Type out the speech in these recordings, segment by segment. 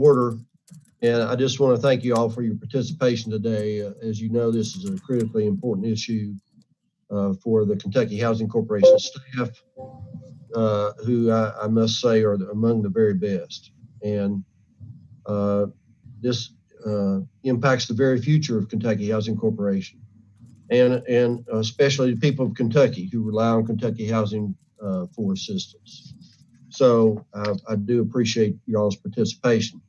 order. And I just want to thank you all for your participation today. As you know, this is a critically important issue for the Kentucky Housing Corporation staff, who I must say are among the very best. And this impacts the very future of Kentucky Housing Corporation, and especially the people of Kentucky who rely on Kentucky Housing for assistance. So I do appreciate y'all's participation.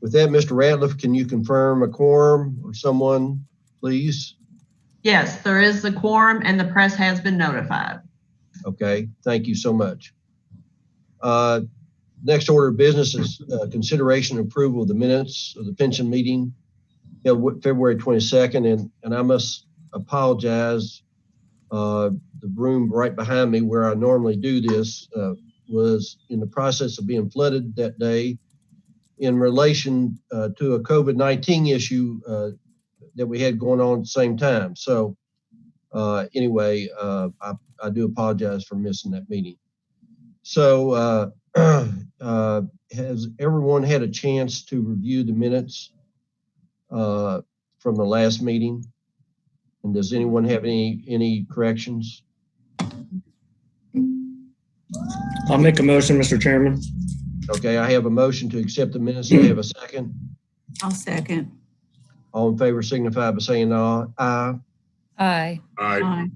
With that, Mr. Ratliff, can you confirm a quorum or someone, please? Yes, there is the quorum and the press has been notified. Okay, thank you so much. Next order of business is consideration and approval of the minutes of the pension meeting held February 22nd. And I must apologize. The room right behind me where I normally do this was in the process of being flooded that day in relation to a COVID-19 issue that we had going on at the same time. So anyway, I do apologize for missing that meeting. So has everyone had a chance to review the minutes from the last meeting? And does anyone have any corrections? I'll make a motion, Mr. Chairman. Okay, I have a motion to accept the minutes. Do I have a second? I'll second. All in favor signify by saying aye. Aye. Aye. Aye.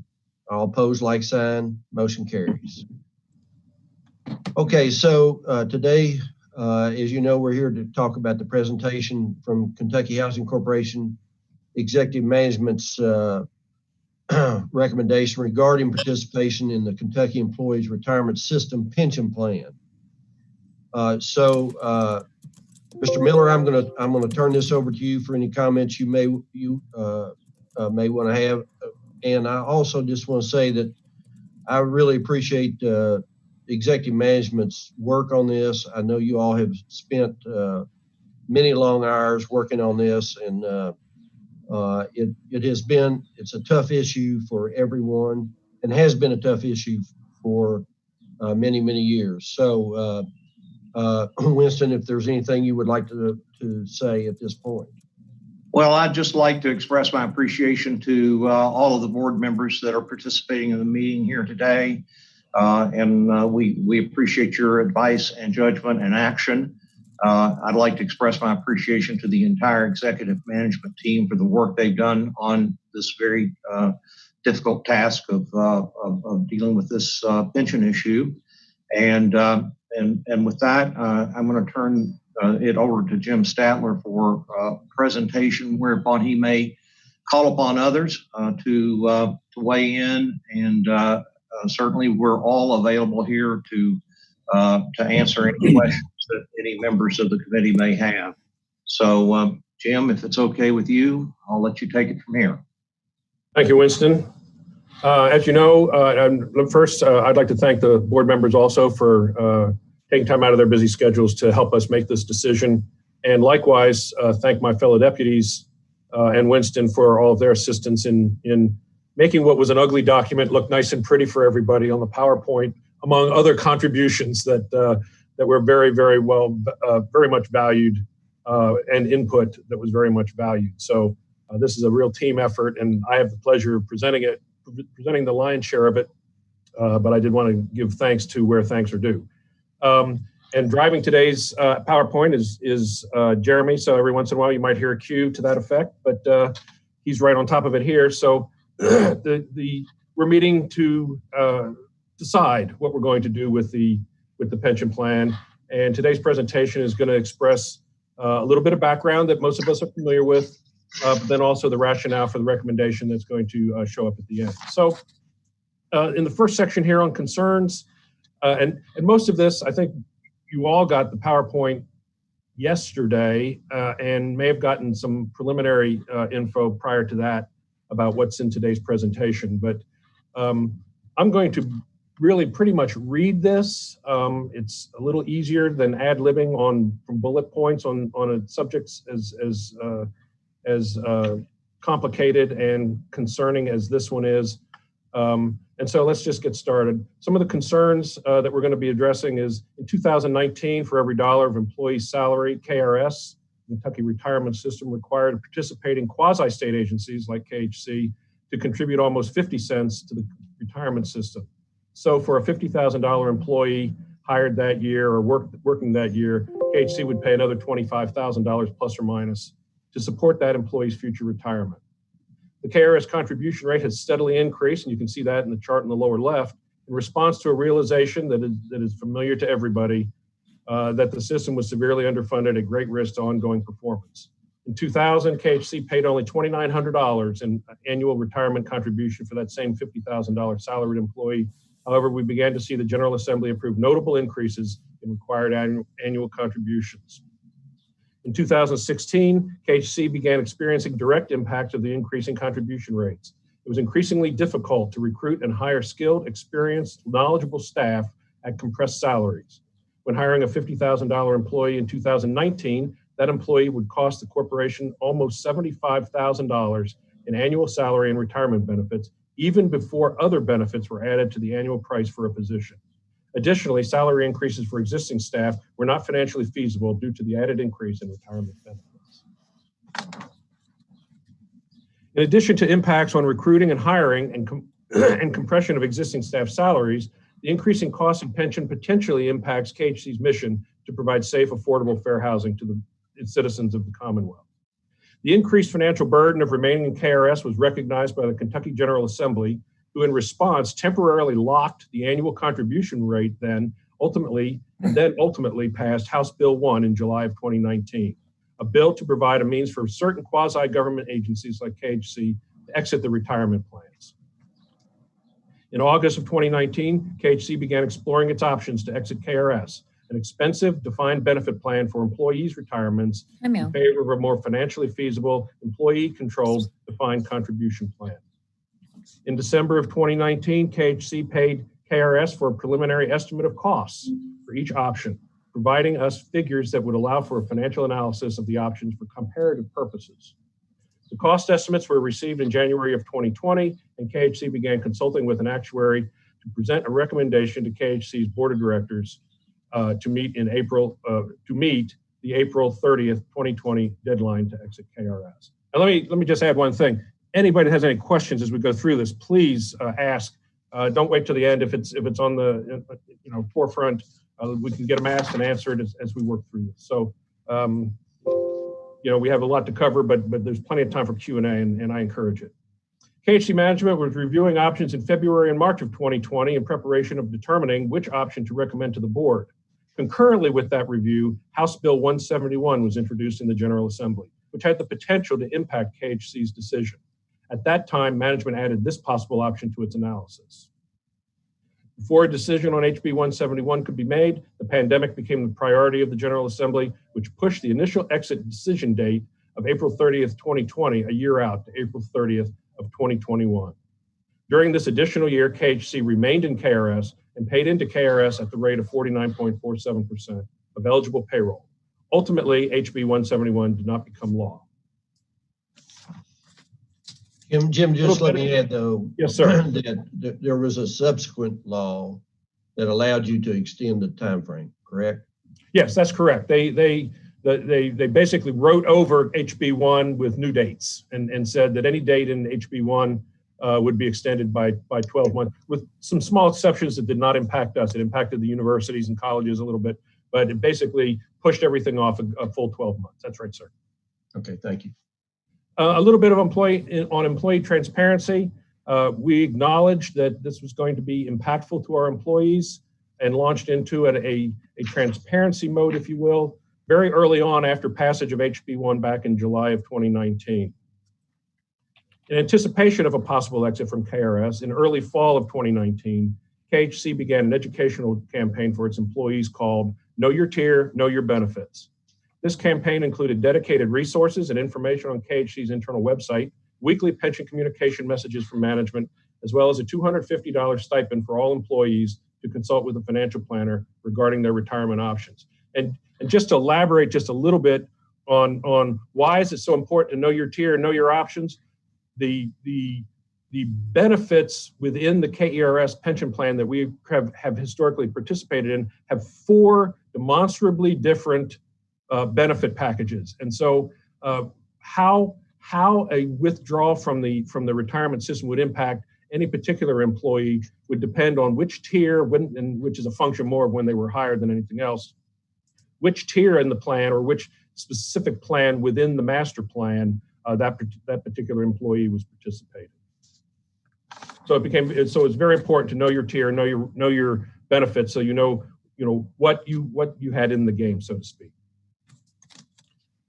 All opposed, like sign. Motion carries. Okay, so today, as you know, we're here to talk about the presentation from Kentucky Housing Corporation Executive Management's recommendation regarding participation in the Kentucky Employees Retirement System pension plan. Mr. Miller, I'm gonna turn this over to you for any comments you may want to have. And I also just want to say that I really appreciate executive management's work on this. I know you all have spent many long hours working on this, and it's a tough issue for everyone, and has been a tough issue for many years. So Winston, if there's anything you would like to say at this point. Well, I'd just like to express my appreciation to all of the board members that are participating in the meeting here today. We appreciate your advice and judgment and action. I'd like to express my appreciation to the entire executive management team for the work they've done on this very difficult task of dealing with this pension issue. And with that, I'm going to turn it over to Jim Statler for a presentation whereupon he may call upon others to weigh in, and certainly we're all available here to answer any questions that any members of the committee may have. So Jim, if it's okay with you, I'll let you take it from here. Thank you, Winston. As you know, first I'd like to thank the board members also for taking time out of their busy schedules to help us make this decision. And likewise, thank my fellow deputies and Winston for all of their assistance in making what was an ugly document look nice and pretty for everybody on the PowerPoint, among other contributions that were very much valued, and input that was very much valued. So this is a real team effort, and I have the pleasure of presenting the lion's share of it, but I did want to give thanks to where thanks are due. And driving today's PowerPoint is Jeremy, so every once in a while you might hear a cue to that effect, but he's right on top of it here. So we're meeting to decide what we're going to do with the pension plan, and today's presentation is going to express a little bit of background that most of us are familiar with, but then also the rationale for the recommendation that's going to show up at the end. So in the first section here on concerns, and most of this, I think you all got the PowerPoint yesterday and may have gotten some preliminary info prior to that about what's in today's presentation. But I'm going to really pretty much read this. It's a little easier than ad-libbing from bullet points on a subject as complicated and concerning as this one is. And so let's just get started. Some of the concerns that we're going to be addressing is in 2019, for every dollar of employee salary, KRS, Kentucky Retirement System, required participating quasi-state agencies like KHC to contribute almost 50 cents to the retirement system. So for a $50,000 employee hired that year or working that year, KHC would pay another $25,000 plus or minus to support that employee's future retirement. The KRS contribution rate has steadily increased, and you can see that in the chart in the lower left, in response to a realization that is familiar to everybody, that the system was severely underfunded at great risk to ongoing performance. In 2000, KHC paid only $2,900 in annual retirement contribution for that same $50,000 salaried employee. However, we began to see the General Assembly approve notable increases in required annual contributions. In 2016, KHC began experiencing direct impacts of the increasing contribution rates. It was increasingly difficult to recruit and hire skilled, experienced, knowledgeable staff at compressed salaries. When hiring a $50,000 employee in 2019, that employee would cost the corporation almost $75,000 in annual salary and retirement benefits, even before other benefits were added to the annual price for a position. Additionally, salary increases for existing staff were not financially feasible due to the added increase in retirement benefits. In addition to impacts on recruiting and hiring and compression of existing staff salaries, the increasing cost of pension potentially impacts KHC's mission to provide safe, affordable, fair housing to its citizens of the Commonwealth. The increased financial burden of remaining in KRS was recognized by the Kentucky General Assembly, who in response temporarily locked the annual contribution rate then ultimately passed House Bill 1 in July of 2019, a bill to provide a means for certain quasi-government agencies like KHC to exit the retirement plans. In August of 2019, KHC began exploring its options to exit KRS, an expensive defined benefit plan for employees' retirements in favor of a more financially feasible, employee-controlled defined contribution plan. In December of 2019, KHC paid KRS for a preliminary estimate of costs for each option, providing us figures that would allow for a financial analysis of the options for comparative purposes. The cost estimates were received in January of 2020, and KHC began consulting with an actuary to present a recommendation to KHC's board of directors to meet the April 30th, 2020 deadline to exit KRS. And let me just add one thing. Anybody that has any questions as we go through this, please ask. Don't wait till the end. If it's on the forefront, we can get them asked and answered as we work through this. So, we have a lot to cover, but there's plenty of time for Q&A, and I encourage it. KHC management was reviewing options in February and March of 2020 in preparation of determining which option to recommend to the board. Concurrently with that review, House Bill 171 was introduced in the General Assembly, which had the potential to impact KHC's decision. At that time, management added this possible option to its analysis. Before a decision on HB 171 could be made, the pandemic became the priority of the General Assembly, which pushed the initial exit decision date of April 30th, 2020, a year out to April 30th of 2021. During this additional year, KHC remained in KRS and paid into KRS at the rate of 49.47% of eligible payroll. Ultimately, HB 171 did not become law. Jim, just let me add though. Yes, sir. That there was a subsequent law that allowed you to extend the time frame, correct? Yes, that's correct. They basically wrote over HB1 with new dates and said that any date in HB1 would be extended by 12 months, with some small exceptions that did not impact us. It impacted the universities and colleges a little bit, but it basically pushed everything off a full 12 months. That's right, sir. Okay, thank you. A little bit of employee transparency. We acknowledged that this was going to be impactful to our employees and launched into a transparency mode, if you will, very early on after passage of HB1 back in July of 2019. In anticipation of a possible exit from KRS, in early fall of 2019, KHC began an educational campaign for its employees called Know Your Tier, Know Your Benefits. This campaign included dedicated resources and information on KHC's internal website, weekly pension communication messages from management, as well as a $250 stipend for all employees to consult with a financial planner regarding their retirement options. And just to elaborate just a little bit on why is it so important to know your tier and know your options, the the benefits within the KERS pension plan that we have historically participated in have 4 demonstrably different benefit packages. And so how a withdrawal from the retirement system would impact any particular employee would depend on which tier, and which is a function more of when they were hired than anything else, which tier in the plan or which specific plan within the master plan that particular employee was participating. So it's very important to know your tier, know your benefits, so you know what you had in the game, so to speak.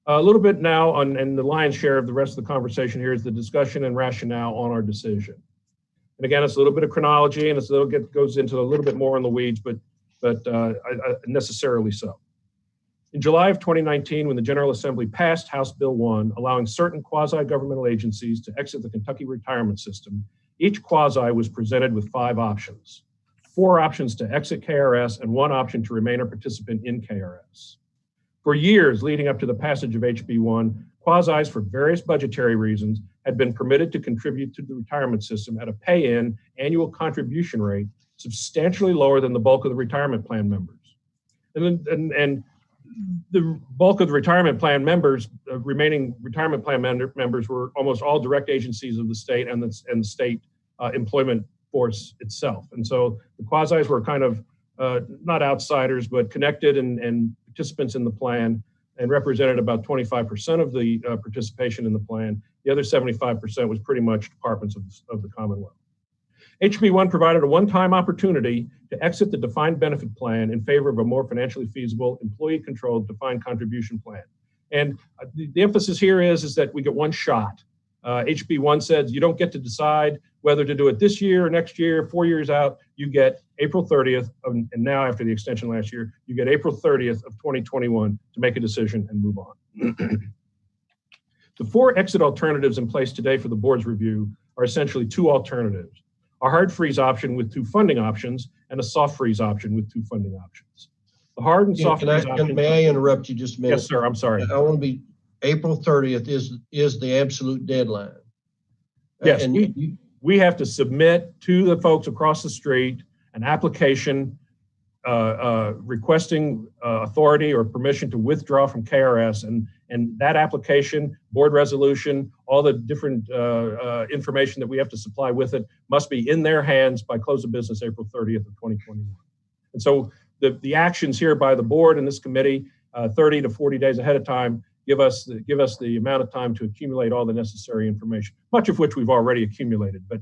A little bit now and the lion's share of the rest of the conversation here is the discussion and rationale on our decision. And again, it's a little bit of chronology, and goes into a little bit more in the weeds, but necessarily so. In July of 2019, when the General Assembly passed House Bill 1, allowing certain quasi-governmental agencies to exit the Kentucky retirement system, each quasi was presented with 5 options: 4 options to exit KRS and 1 option to remain a participant in KRS. For years leading up to the passage of HB 1, quasis, for various budgetary reasons, had been permitted to contribute to the retirement system at a pay-in annual contribution rate substantially lower than the bulk of the retirement plan members. And the bulk of the retirement plan members, remaining retirement plan members, were almost all direct agencies of the state and the state employment force itself. And so the quasis were kind of not outsiders, but connected and participants in the plan, and represented about 25% of the participation in the plan. The other 75% was pretty much departments of the Commonwealth. HB 1 provided a one-time opportunity to exit the defined benefit plan in favor of a more financially feasible, employee-controlled defined contribution plan. And the emphasis here is that we get one shot. HB 1 says you don't get to decide whether to do it this year or next year, 4 years out. You get April 30th, and now after the extension last year, you get April 30th of 2021 to make a decision and move on. The 4 exit alternatives in place today for the board's review are essentially 2 alternatives: a hard freeze option with 2 funding options and a soft freeze option with 2 funding options. The hard and soft freeze option. May I interrupt you just a minute? Yes, sir. I'm sorry. I want to be April 30th is the absolute deadline. Yes, and we have to submit to the folks across the street an application requesting authority or permission to withdraw from KRS, and that application, board resolution, all the different information that we have to supply with it must be in their hands by close of business April 30th of 2021. And so the actions here by the board and this committee, 30 to 40 days ahead of time, give us the amount of time to accumulate all the necessary information, much of which we've already accumulated. But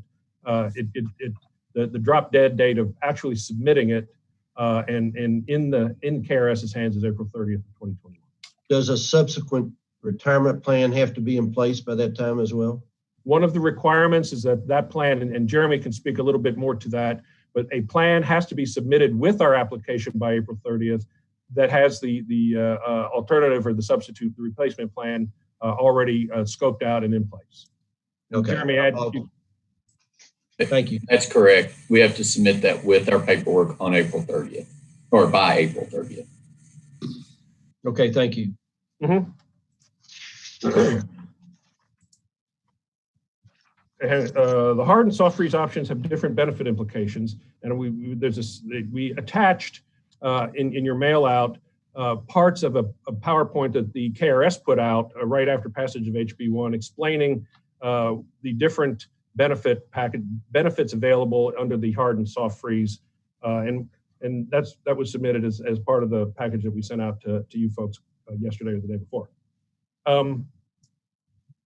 the drop dead date of actually submitting it and in KRS's hands is April 30th of 2021. Does a subsequent retirement plan have to be in place by that time as well? One of the requirements is that plan, and Jeremy can speak a little bit more to that, but a plan has to be submitted with our application by April 30th that has the alternative or the substitute, the replacement plan already scoped out and in place. Okay. Jeremy, thank you. That's correct. We have to submit that with our paperwork on April 30th or by April 30th. Okay, thank you. Mm-hmm. And, the hard and soft freeze options have different benefit implications, and we attached in your mail out parts of a PowerPoint that the KRS put out right after passage of HB 1, explaining the different benefits available under the hard and soft freeze, and that was submitted as part of the package that we sent out to you folks yesterday or the day before.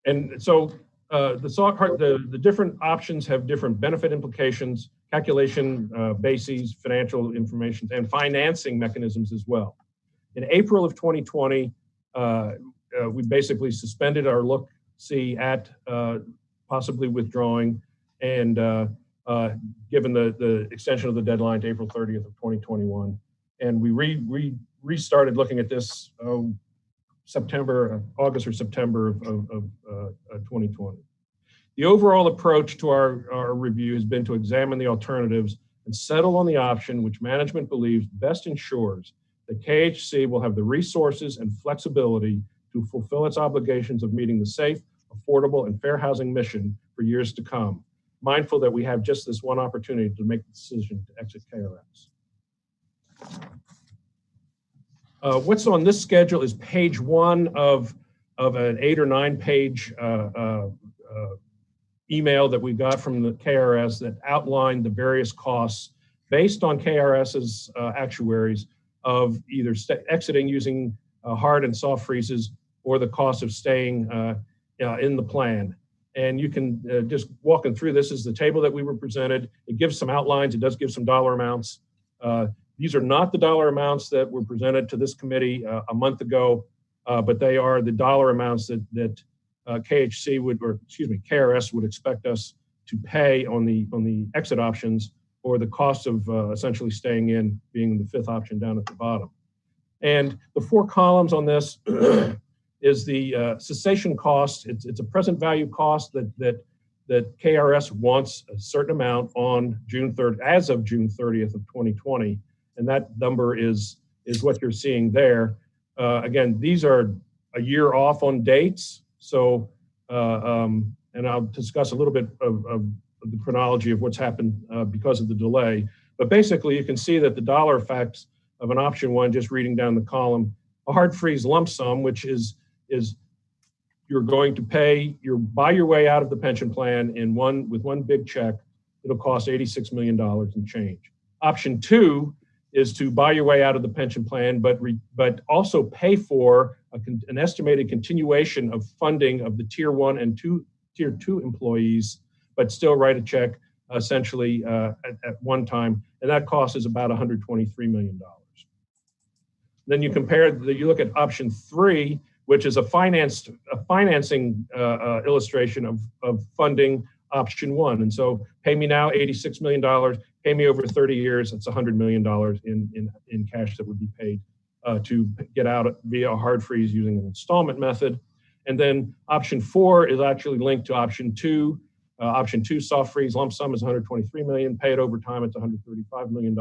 And so the different options have different benefit implications, calculation bases, financial information, and financing mechanisms as well. In April of 2020, we basically suspended our look-see at possibly withdrawing, and given the extension of the deadline to April 30th of 2021. And we restarted looking at this August or September of 2020. The overall approach to our review has been to examine the alternatives and settle on the option which management believes best ensures that KHC will have the resources and flexibility to fulfill its obligations of meeting the safe, affordable, and fair housing mission for years to come, mindful that we have just this one opportunity to make the decision to exit KRS. What's on this schedule is page 1 of an 8 or 9 page email that we got from the KRS that outlined the various costs based on KRS's actuaries of either exiting using hard and soft freezes or the cost of staying in the plan. And you can just walking through this is the table that we were presented. It gives some outlines. It does give some dollar amounts. These are not the dollar amounts that were presented to this committee a month ago, but they are the dollar amounts that KHC would, or excuse me, KRS would expect us to pay on the exit options, or the cost of essentially staying in, being the 5th option down at the bottom. And the 4 columns on this is the cessation cost. It's a present value cost that KRS wants a certain amount on June 3rd, as of June 30th of 2020, and that number is what you're seeing there. Again, these are a year off on dates, so and I'll discuss a little bit of the chronology of what's happened because of the delay. But basically, you can see that the dollar effects of an option 1, just reading down the column, a hard freeze lump sum, which is you're going to pay, buy your way out of the pension plan with one big check. It'll cost $86 million and change. Option 2 is to buy your way out of the pension plan, but also pay for an estimated continuation of funding of the tier 1 and tier 2 employees, but still write a check essentially at one time, and that cost is about $123 million. Then you look at option 3, which is a financing illustration of funding option 1. And so pay me now $86 million, pay me over 30 years, it's $100 million in cash that would be paid to get out via a hard freeze using an installment method. And then option 4 is actually linked to option 2. Option 2 soft freeze lump sum is $123 million, pay it over time, it's $135 million.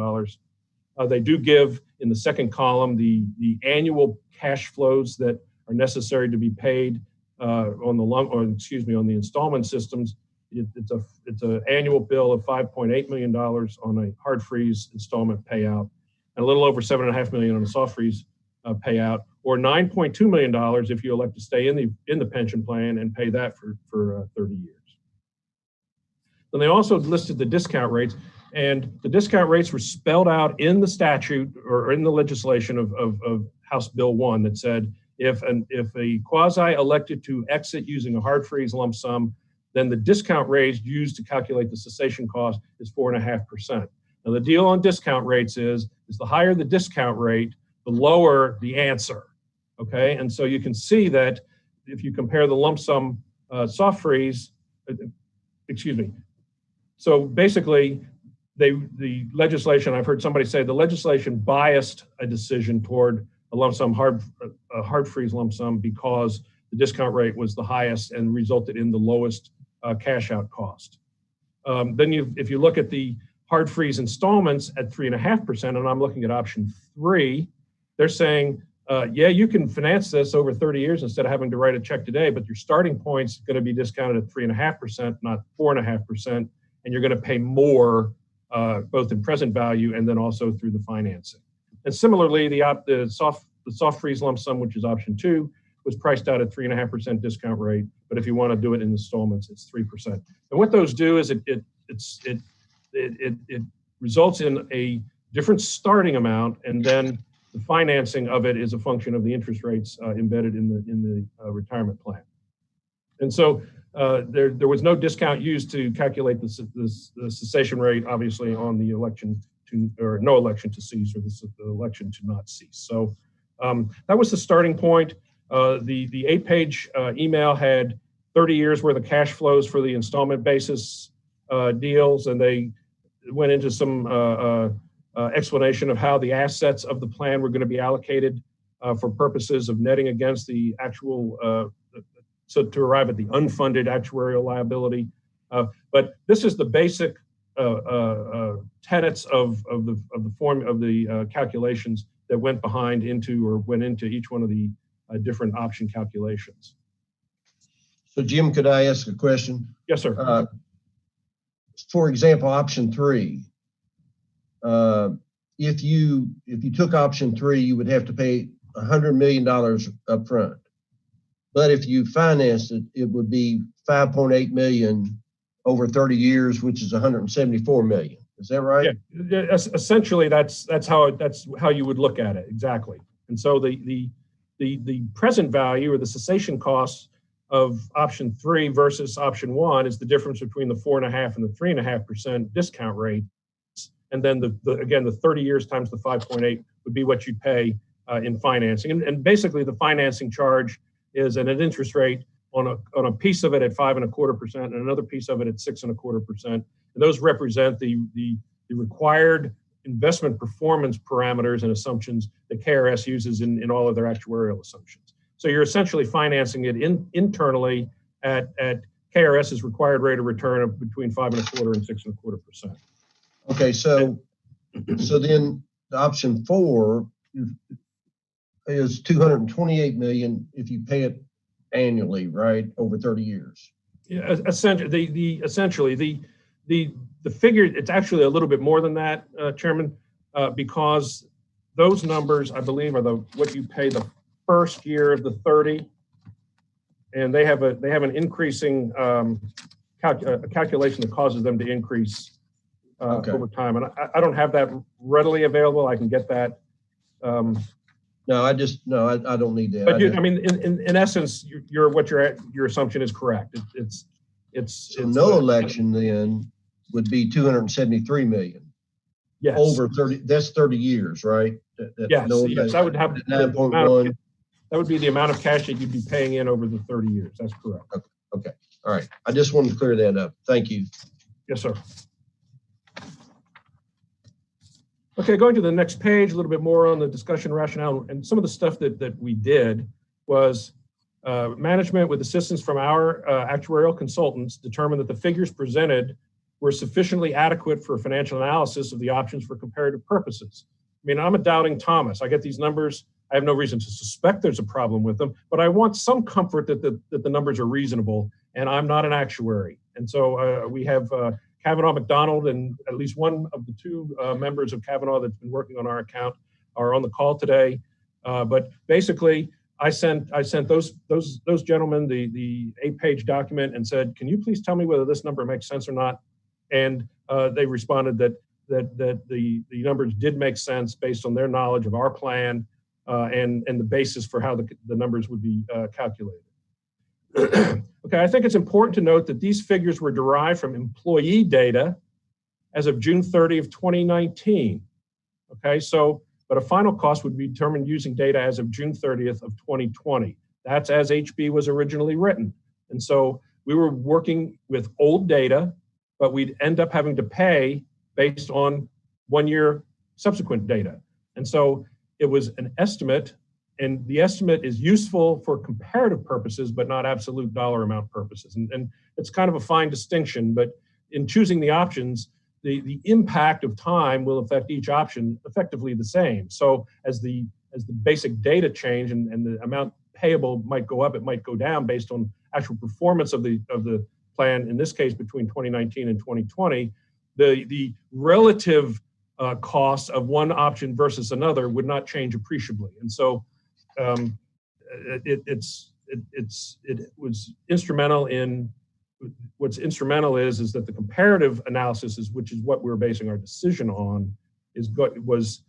They do give in the second column the annual cash flows that are necessary to be paid on the installment systems. It's an annual bill of $5.8 million on a hard freeze installment payout, and a little over $7.5 million on a soft freeze payout, or $9.2 million if you elect to stay in the pension plan and pay that for 30 years. Then they also listed the discount rates, and the discount rates were spelled out in the statute or in the legislation of House Bill 1 that said if a quasi elected to exit using a hard freeze lump sum, then the discount rate used to calculate the cessation cost is 4.5%. Now the deal on discount rates is the higher the discount rate, the lower the answer. Okay, and so you can see that if you compare the lump sum soft freeze, so basically the legislation, I've heard somebody say the legislation biased a decision toward a lump sum hard freeze lump sum because the discount rate was the highest and resulted in the lowest cash out cost. Then if you look at the hard freeze installments at 3.5%, and I'm looking at option 3, they're saying, yeah, you can finance this over 30 years instead of having to write a check today, but your starting point's going to be discounted at 3.5%, not 4.5%, and you're going to pay more both in present value and then also through the financing. And similarly, the soft freeze lump sum, which is option 2, was priced out at 3.5% discount rate, but if you want to do it in installments, it's 3%. And what those do is it results in a different starting amount, and then the financing of it is a function of the interest rates embedded in the retirement plan. And so there was no discount used to calculate the cessation rate, obviously, on the election to, or no election to cease, or the election to not cease. So that was the starting point. The 8-page email had 30 years worth of cash flows for the installment basis deals, and they went into some explanation of how the assets of the plan were going to be allocated for purposes of netting against the actual, so to arrive at the unfunded actuarial liability. But this is the basic tenets of the calculations that went into each one of the different option calculations. So Jim, could I ask a question? Yes, sir. for example, option 3, if you took option 3, you would have to pay $100 million up front. But if you financed it, it would be $5.8 million over 30 years, which is $174 million. Is that right? Yeah, essentially that's how you would look at it, exactly. And so the present value or the cessation costs of option 3 versus option 1 is the difference between the 4.5% and the 3.5% discount rate. And then the 30 years times the 5.8 would be what you'd pay in financing. And basically the financing charge is at an interest rate on a piece of it at 5.25% and another piece of it at 6.25%. And those represent the required investment performance parameters and assumptions that KRS uses in all of their actuarial assumptions. So you're essentially financing it internally at KRS's required rate of return of between 5.25% and 6.25%. Okay, so then the option 4 is $228 million if you pay it annually, right, over 30 years. Yeah, essentially the figure, it's actually a little bit more than that, Chairman, because those numbers, I believe, are what you pay the first year of the 30, and they have an increasing calculation that causes them to increase over time. And I don't have that readily available. I can get that. No, I don't need that. But in essence, your assumption is correct. It's no election then would be $273 million. Yes. Over 30. That's 30 years, right? Yes. That would have 9.1. That would be the amount of cash that you'd be paying in over the 30 years. That's correct. Okay. All right. I just wanted to clear that up. Thank you. Yes, sir. Okay, going to the next page, a little bit more on the discussion rationale, and some of the stuff that we did was management with assistance from our actuarial consultants determined that the figures presented were sufficiently adequate for financial analysis of the options for comparative purposes. I mean, I'm a doubting Thomas. I get these numbers. I have no reason to suspect there's a problem with them, but I want some comfort that the numbers are reasonable, and I'm not an actuary. And so we have Kavanaugh McDonald and at least one of the 2 members of Kavanaugh that's been working on our account are on the call today. But basically, I sent those gentlemen the 8-page document and said, can you please tell me whether this number makes sense or not? And they responded that the numbers did make sense based on their knowledge of our plan and the basis for how the numbers would be calculated. Okay, I think it's important to note that these figures were derived from employee data as of June 30 of 2019. Okay, but a final cost would be determined using data as of June 30th of 2020. That's as HB was originally written. And so we were working with old data, but we'd end up having to pay based on 1 year subsequent data. And so it was an estimate, and the estimate is useful for comparative purposes, but not absolute dollar amount purposes. And it's kind of a fine distinction, but in choosing the options, the impact of time will affect each option effectively the same. So as the basic data change and the amount payable might go up, it might go down based on actual performance of the plan, in this case between 2019 and 2020, the relative cost of one option versus another would not change appreciably. And so it was instrumental in what's instrumental is that the comparative analysis which is what we're basing our decision on was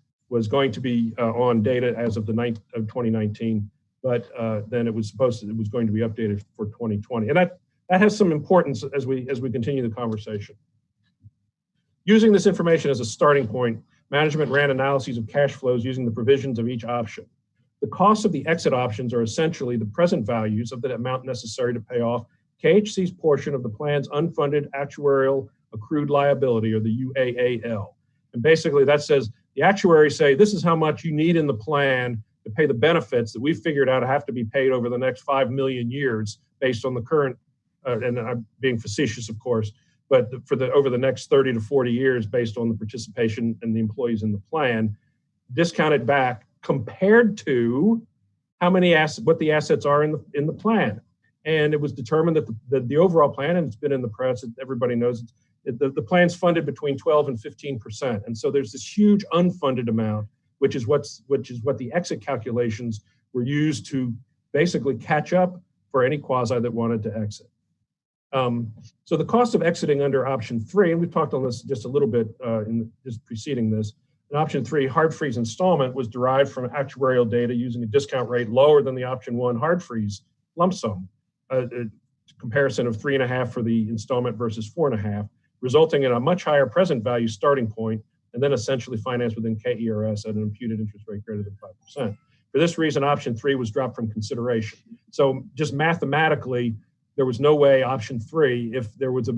going to be on data as of the 2019, but then it was going to be updated for 2020, and that has some importance as we continue the conversation. Using this information as a starting point, management ran analyses of cash flows using the provisions of each option. The costs of the exit options are essentially the present values of the amount necessary to pay off KHC's portion of the plan's unfunded actuarial accrued liability, or the UAAL. And basically that says the actuaries say this is how much you need in the plan to pay the benefits that we've figured out have to be paid over the next 5 million years based on the current, and I'm being facetious, of course, but over the next 30 to 40 years based on the participation and the employees in the plan, discounted back compared to what the assets are in the plan. And it was determined that the overall plan, and it's been in the press, everybody knows the plan's funded between 12 and 15%. And so there's this huge unfunded amount, which is what the exit calculations were used to basically catch up for any quasi that wanted to exit. So the cost of exiting under option 3, and we've talked on this just a little bit in just preceding this, in option 3, hard freeze installment was derived from actuarial data using a discount rate lower than the option 1 hard freeze lump sum, a comparison of 3.5 for the installment versus 4.5, resulting in a much higher present value starting point, and then essentially financed within KERS at an imputed interest rate greater than 5%. For this reason, option 3 was dropped from consideration. So just mathematically, there was no way option 3, if there was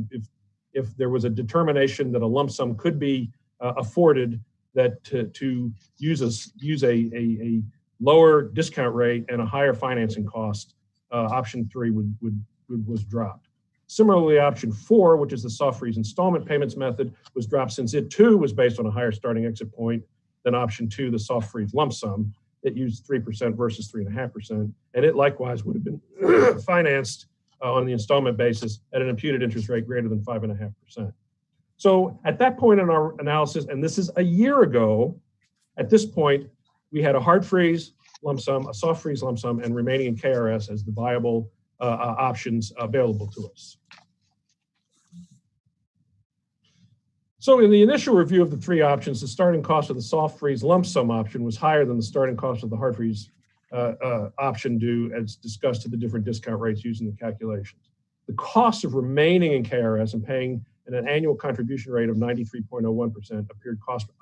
a determination that a lump sum could be afforded, that to use a lower discount rate and a higher financing cost, option 3 was dropped. Similarly, option 4, which is the soft freeze installment payments method, was dropped since it too was based on a higher starting exit point than option 2, the soft freeze lump sum. It used 3% versus 3.5%, and it likewise would have been financed on the installment basis at an imputed interest rate greater than 5.5%. So at that point in our analysis, and this is a year ago, at this point, we had a hard freeze lump sum, a soft freeze lump sum, and remaining in KRS as the viable options available to us. So in the initial review of the 3 options, the starting cost of the soft freeze lump sum option was higher than the starting cost of the hard freeze option due as discussed to the different discount rates used in the calculations. The cost of remaining in KRS and paying an annual contribution rate of 93.01%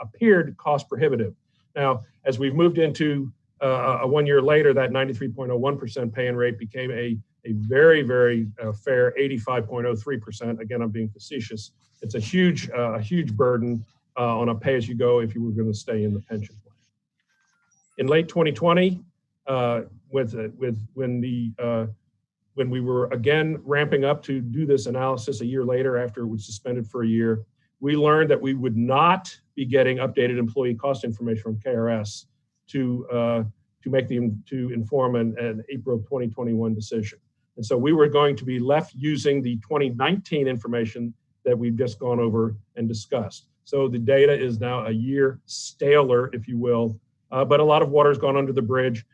appeared cost prohibitive. Now, as we've moved into a 1 year later, that 93.01% pay-in rate became a very, very fair 85.03%. Again, I'm being facetious. It's a huge burden on a pay-as-you-go if you were going to stay in the pension plan. In late 2020, when we were again ramping up to do this analysis a year later after it was suspended for a year, we learned that we would not be getting updated employee cost information from KRS to inform an April 2021 decision. And so we were going to be left using the 2019 information that we've just gone over and discussed. So the data is now a year staler, if you will, but a lot of water has gone under the bridge.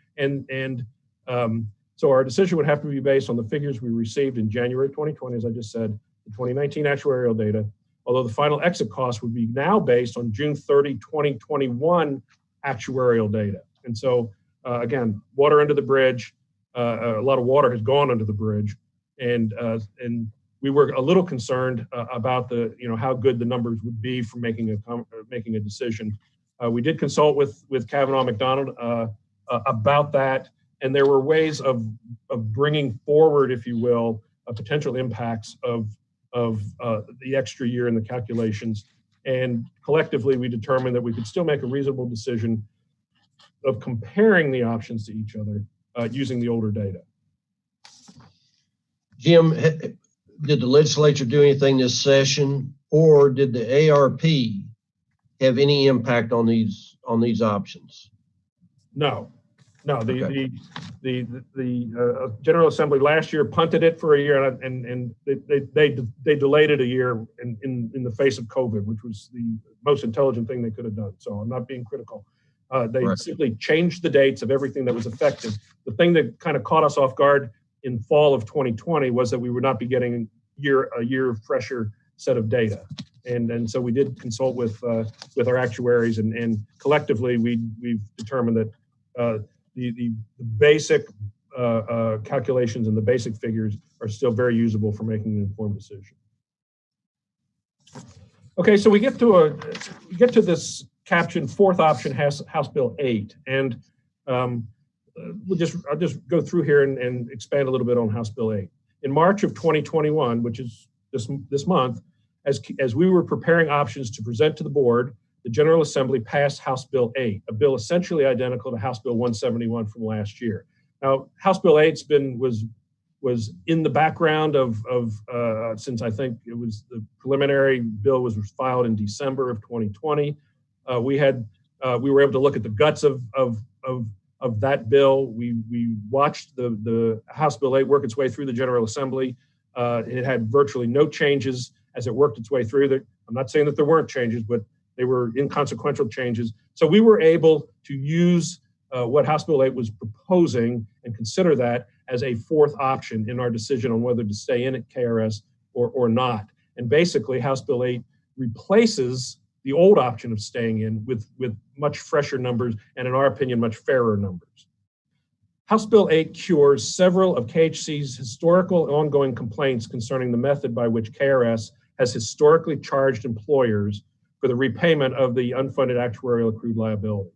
So our decision would have to be based on the figures we received in January 2020, as I just said, the 2019 actuarial data, although the final exit cost would be now based on June 30, 2021 actuarial data. And so, again, water under the bridge, a lot of water has gone under the bridge, and we were a little concerned about how good the numbers would be for making a decision. We did consult with Kavanaugh McDonald about that, and there were ways of bringing forward, if you will, potential impacts of the extra year in the calculations. And collectively, we determined that we could still make a reasonable decision of comparing the options to each other using the older data. Jim, did the legislature do anything this session, or did the ARP have any impact on these options? No. Okay. The General Assembly last year punted it for a year, and they delayed it a year in the face of COVID, which was the most intelligent thing they could have done. So I'm not being critical. They simply changed the dates of everything that was affected. The thing that kind of caught us off guard in fall of 2020 was that we would not be getting a year fresher set of data. And so we did consult with our actuaries, and collectively we've determined that the basic calculations and the basic figures are still very usable for making an informed decision. Okay, so we get to this caption, fourth option, House Bill 8, and I'll just go through here and expand a little bit on House Bill 8. In March of 2021, which is this month, as we were preparing options to present to the board, the General Assembly passed House Bill 8, a bill essentially identical to House Bill 171 from last year. Now, House Bill 8 was in the background of since I think it was the preliminary bill was filed in December of 2020. We were able to look at the guts of that bill. We watched the House Bill 8 work its way through the General Assembly. It had virtually no changes as it worked its way through. I'm not saying that there weren't changes, but they were inconsequential changes. So we were able to use what House Bill 8 was proposing and consider that as a fourth option in our decision on whether to stay in at KRS or not. And basically, House Bill 8 replaces the old option of staying in with much fresher numbers and, in our opinion, much fairer numbers. House Bill 8 cures several of KHC's historical ongoing complaints concerning the method by which KRS has historically charged employers for the repayment of the unfunded actuarial accrued liability.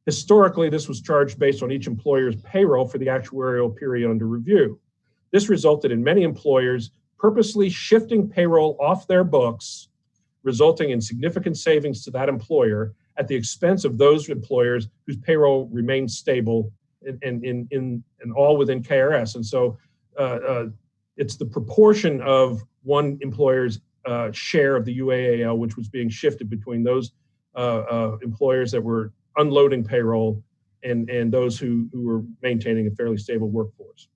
Historically, this was charged based on each employer's payroll for the actuarial period under review. This resulted in many employers purposely shifting payroll off their books, resulting in significant savings to that employer at the expense of those employers whose payroll remained stable and all within KRS. And so it's the proportion of one employer's share of the UAAL, which was being shifted between those employers that were unloading payroll and those who were maintaining a fairly stable workforce.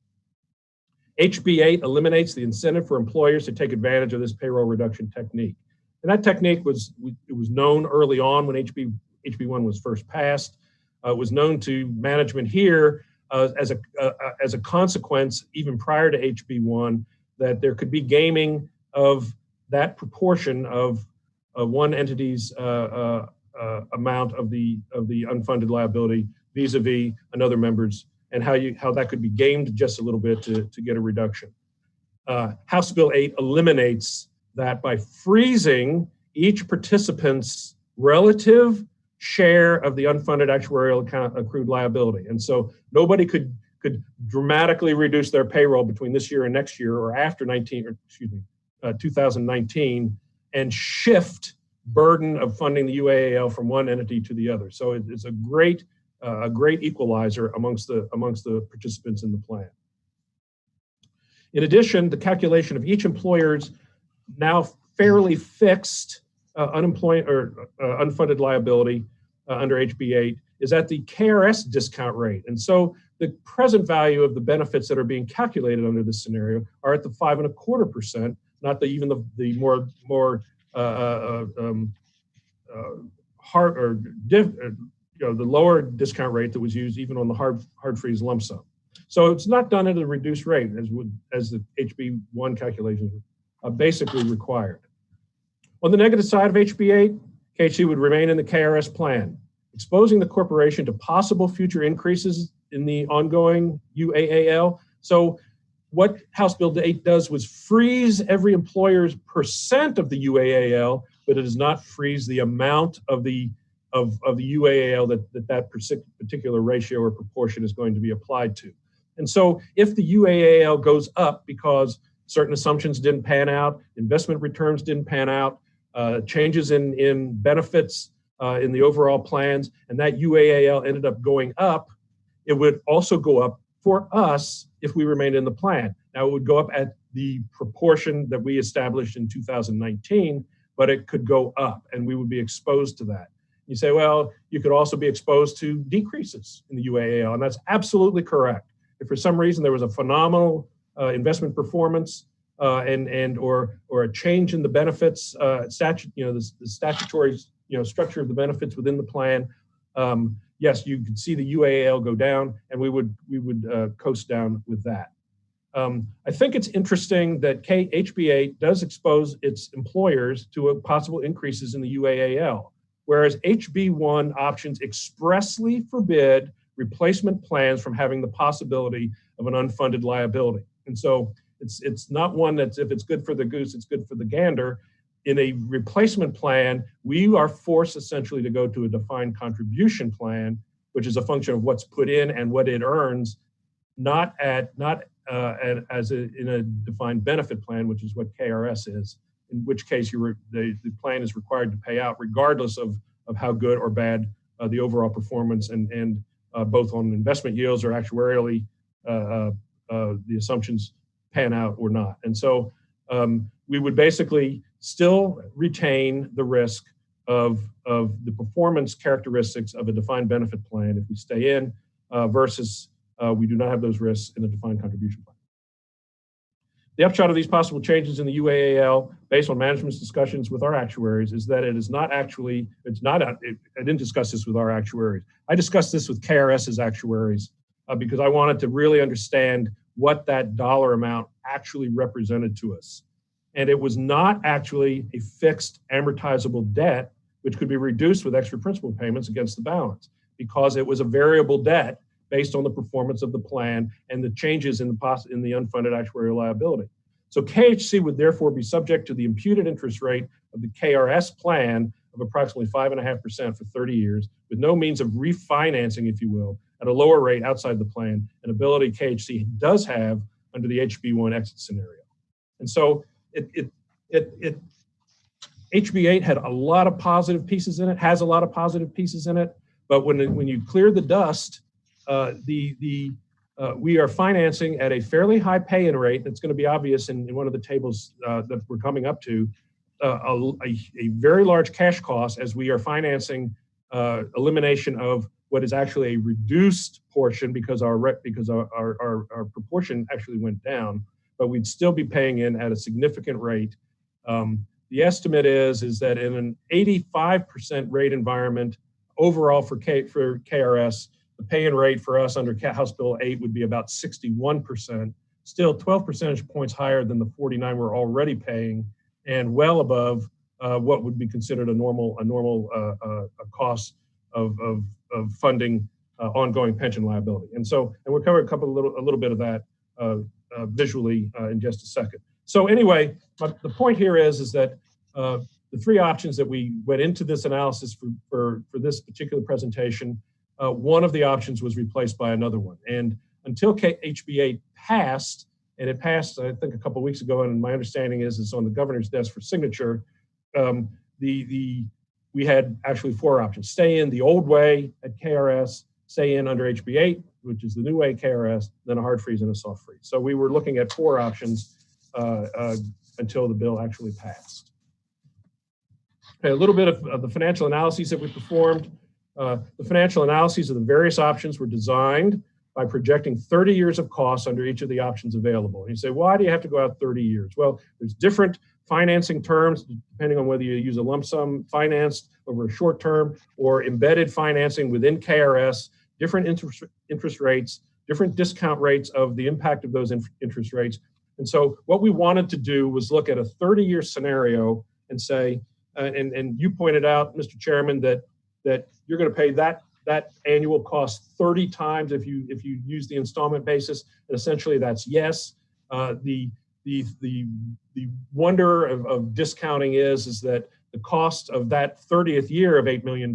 HB 8 eliminates the incentive for employers to take advantage of this payroll reduction technique. And that technique was known early on when HB 1 was first passed. It was known to management here as a consequence, even prior to HB 1, that there could be gaming of that proportion of one entity's amount of the unfunded liability vis-a-vis another member's, and how that could be gamed just a little bit to get a reduction. House Bill 8 eliminates that by freezing each participant's relative share of the unfunded actuarial accrued liability. And so nobody could dramatically reduce their payroll between this year and next year or after 2019 and shift burden of funding the UAAL from one entity to the other. So it's a great equalizer amongst the participants in the plan. In addition, the calculation of each employer's now fairly fixed unfunded liability under HB 8 is at the KRS discount rate. And so the present value of the benefits that are being calculated under this scenario are at the 5.25%, not even the more the lower discount rate that was used even on the hard freeze lump sum. So it's not done at a reduced rate as the HB 1 calculations basically required. On the negative side of HB 8, KHC would remain in the KRS plan, exposing the corporation to possible future increases in the ongoing UAAL. So what House Bill 8 does was freeze every employer's percent of the UAAL, but it does not freeze the amount of the UAAL that particular ratio or proportion is going to be applied to. And so if the UAAL goes up because certain assumptions didn't pan out, investment returns didn't pan out, changes in benefits in the overall plans, and that UAAL ended up going up, it would also go up for us if we remained in the plan. Now, it would go up at the proportion that we established in 2019, but it could go up, and we would be exposed to that. You say, well, you could also be exposed to decreases in the UAAL, and that's absolutely correct. If for some reason there was a phenomenal investment performance or a change in the benefits, the statutory structure of the benefits within the plan, yes, you could see the UAAL go down, and we would coast down with that. I think it's interesting that HB 8 does expose its employers to possible increases in the UAAL, whereas HB 1 options expressly forbid replacement plans from having the possibility of an unfunded liability. And so it's not one that's, if it's good for the goose, it's good for the gander. In a replacement plan, we are forced essentially to go to a defined contribution plan, which is a function of what's put in and what it earns, not in a defined benefit plan, which is what KRS is, in which case the plan is required to pay out regardless of how good or bad the overall performance and both on investment yields or actuarially the assumptions pan out or not. And so we would basically still retain the risk of the performance characteristics of a defined benefit plan if we stay in versus we do not have those risks in a defined contribution plan. The upshot of these possible changes in the UAAL, based on management's discussions with our actuaries, is that I didn't discuss this with our actuaries. I discussed this with KRS's actuaries because I wanted to really understand what that dollar amount actually represented to us. And it was not actually a fixed amortizable debt, which could be reduced with extra principal payments against the balance, because it was a variable debt based on the performance of the plan and the changes in the unfunded actuarial liability. So KHC would therefore be subject to the imputed interest rate of the KRS plan of approximately 5.5% for 30 years, with no means of refinancing, if you will, at a lower rate outside the plan, an ability KHC does have under the HB1 exit scenario. And so HB8 had a lot of positive pieces in it, has a lot of positive pieces in it, but when you clear the dust, we are financing at a fairly high pay-in rate. That's going to be obvious in one of the tables that we're coming up to, a very large cash cost as we are financing elimination of what is actually a reduced portion because our proportion actually went down, but we'd still be paying in at a significant rate. The estimate is that in an 85% rate environment overall for KRS, the pay-in rate for us under House Bill 8 would be about 61%, still 12 percentage points higher than the 49 we're already paying, and well above what would be considered a normal cost of funding ongoing pension liability. And we'll cover a little bit of that visually in just a second. So anyway, the point here is that the three options that we went into this analysis for this particular presentation, one of the options was replaced by another one. And until HB8 passed, and it passed, I think, a couple of weeks ago, and my understanding is it's on the governor's desk for signature, we had actually four options: stay in the old way at KRS, stay in under HB8, which is the new way KRS, then a hard freeze and a soft freeze. So we were looking at four options until the bill actually passed. Okay, a little bit of the financial analyses that we performed. The financial analyses of the various options were designed by projecting 30 years of costs under each of the options available. And you say, why do you have to go out 30 years? Well, there's different financing terms depending on whether you use a lump sum financed over a short term or embedded financing within KRS, different interest rates, different discount rates of the impact of those interest rates. And so what we wanted to do was look at a 30-year scenario and say, and you pointed out, Mr. Chairman, that you're going to pay that annual cost 30 times if you use the installment basis. And essentially that's yes. The wonder of discounting is that the cost of that 30th year of $8 million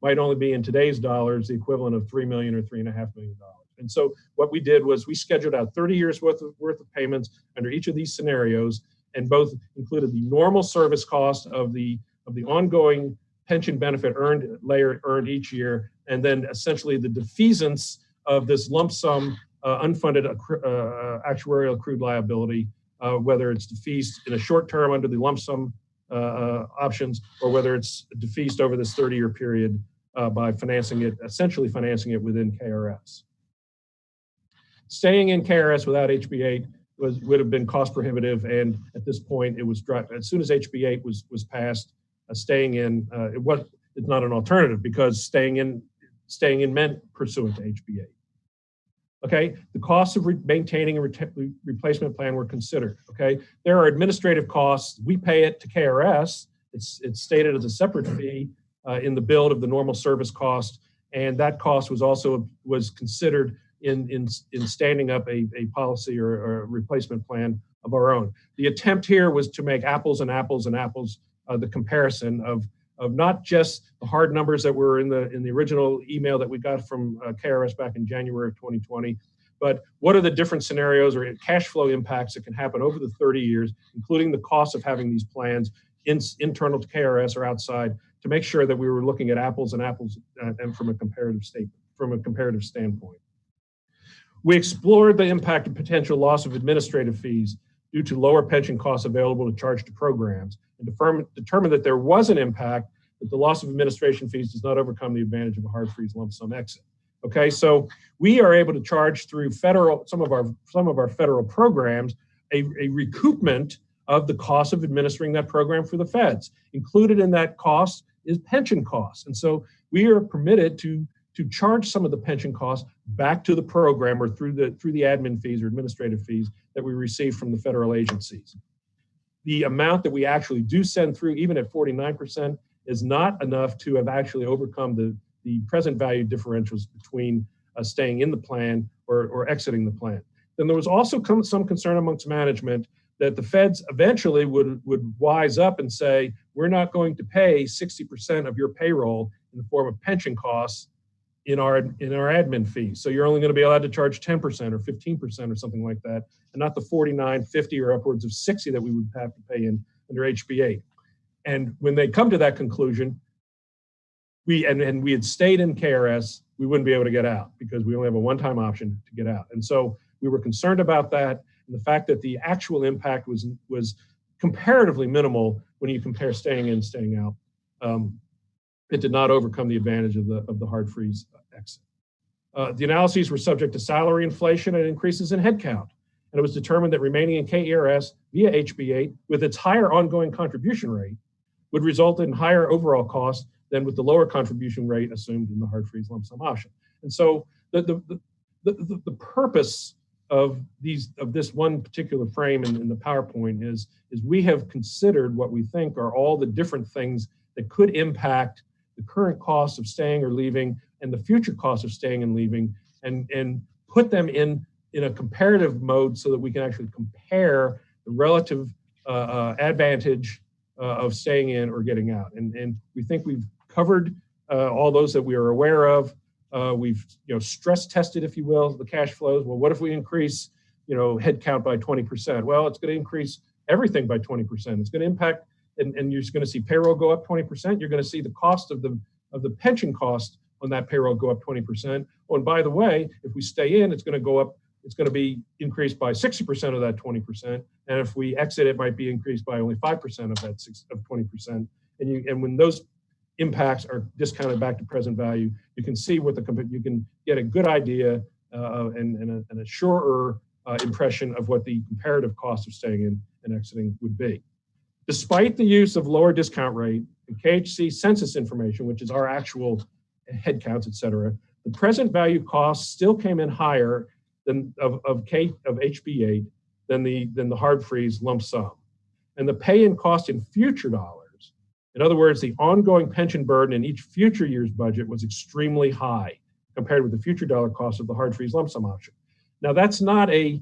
might only be in today's dollars the equivalent of $3 million or $3.5 million. And so what we did was we scheduled out 30 years worth of payments under each of these scenarios, and both included the normal service cost of the ongoing pension benefit earned each year, and then essentially the defeasance of this lump sum unfunded actuarial accrued liability, whether it's defeased in a short term under the lump sum options, or whether it's defeased over this 30-year period by essentially financing it within KRS. Staying in KRS without HB8 would have been cost prohibitive, and at this point, it was as soon as HB8 was passed, staying in it's not an alternative because staying in meant pursuant to HB8. Okay, the costs of maintaining a replacement plan were considered. Okay, there are administrative costs. We pay it to KRS. It's stated as a separate fee in the build of the normal service cost, and that cost was considered in standing up a policy or a replacement plan of our own. The attempt here was to make apples and apples and apples, the comparison of not just the hard numbers that were in the original email that we got from KRS back in January of 2020, but what are the different scenarios or cash flow impacts that can happen over the 30 years, including the cost of having these plans internal to KRS or outside, to make sure that we were looking at apples and apples and from a comparative standpoint. We explored the impact of potential loss of administrative fees due to lower pension costs available to charge to programs, and determined that there was an impact, that the loss of administration fees does not overcome the advantage of a hard freeze lump sum exit. Okay, so we are able to charge through some of our federal programs a recoupment of the cost of administering that program for the feds. Included in that cost is pension costs. And so we are permitted to charge some of the pension costs back to the program or through the admin fees or administrative fees that we receive from the federal agencies. The amount that we actually do send through, even at 49%, is not enough to have actually overcome the present value differentials between staying in the plan or exiting the plan. Then there was also some concern amongst management that the feds eventually would wise up and say, we're not going to pay 60% of your payroll in the form of pension costs in our admin fees. So you're only going to be allowed to charge 10% or 15% or something like that, and not the 49, 50, or upwards of 60 that we would have to pay in under HB8. And when they come to that conclusion, we had stayed in KRS, we wouldn't be able to get out because we only have a one-time option to get out. And so we were concerned about that, and the fact that the actual impact was comparatively minimal when you compare staying in, staying out. It did not overcome the advantage of the hard freeze exit. The analyses were subject to salary inflation and increases in headcount, and it was determined that remaining in KERS via HB8 with its higher ongoing contribution rate would result in higher overall costs than with the lower contribution rate assumed in the hard freeze lump sum option. And so the purpose of this one particular frame in the PowerPoint is we have considered what we think are all the different things that could impact the current cost of staying or leaving and the future cost of staying and leaving, and put them in a comparative mode so that we can actually compare the relative advantage of staying in or getting out. And we think we've covered all those that we are aware of. We've stress tested, if you will, the cash flows. Well, what if we increase headcount by 20%? Well, it's going to increase everything by 20%. It's going to impact, and you're going to see payroll go up 20%. You're going to see the cost of the pension cost on that payroll go up 20%. Oh, and by the way, if we stay in, it's going to go up. It's going to be increased by 60% of that 20%. And if we exit, it might be increased by only 5% of that 20%. And when those impacts are discounted back to present value, you can see you can get a good idea and a surer impression of what the comparative cost of staying in and exiting would be. Despite the use of lower discount rate and KHC census information, which is our actual headcounts, et cetera, the present value costs still came in higher than of HB8 than the hard freeze lump sum. And the pay and cost in future dollars, in other words, the ongoing pension burden in each future year's budget was extremely high compared with the future dollar cost of the hard freeze lump sum option. Now, that's not a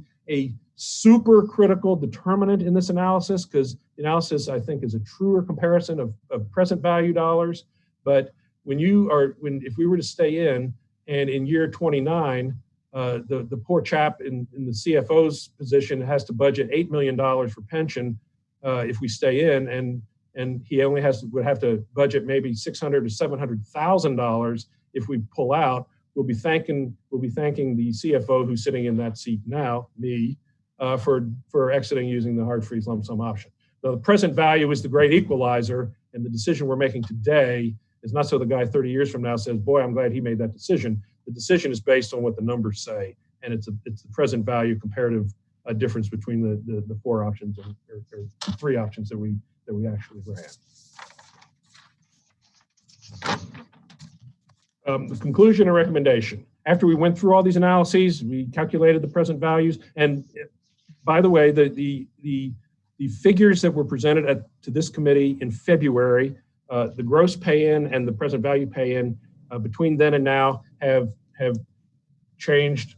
super critical determinant in this analysis, because the analysis, I think, is a truer comparison of present value dollars. But if we were to stay in, and in year 29, the poor chap in the CFO's position has to budget $8 million for pension if we stay in, and he only would have to budget maybe $600,000 to $700,000 if we pull out. We'll be thanking the CFO who's sitting in that seat now, me, for exiting using the hard freeze lump sum option. Now, the present value is the great equalizer, and the decision we're making today is not so the guy 30 years from now says, boy, I'm glad he made that decision. The decision is based on what the numbers say, and it's the present value comparative difference between the four options or three options that we actually ran. The conclusion and recommendation. After we went through all these analyses, we calculated the present values. And by the way, the figures that were presented to this committee in February, the gross pay-in and the present value pay-in between then and now have changed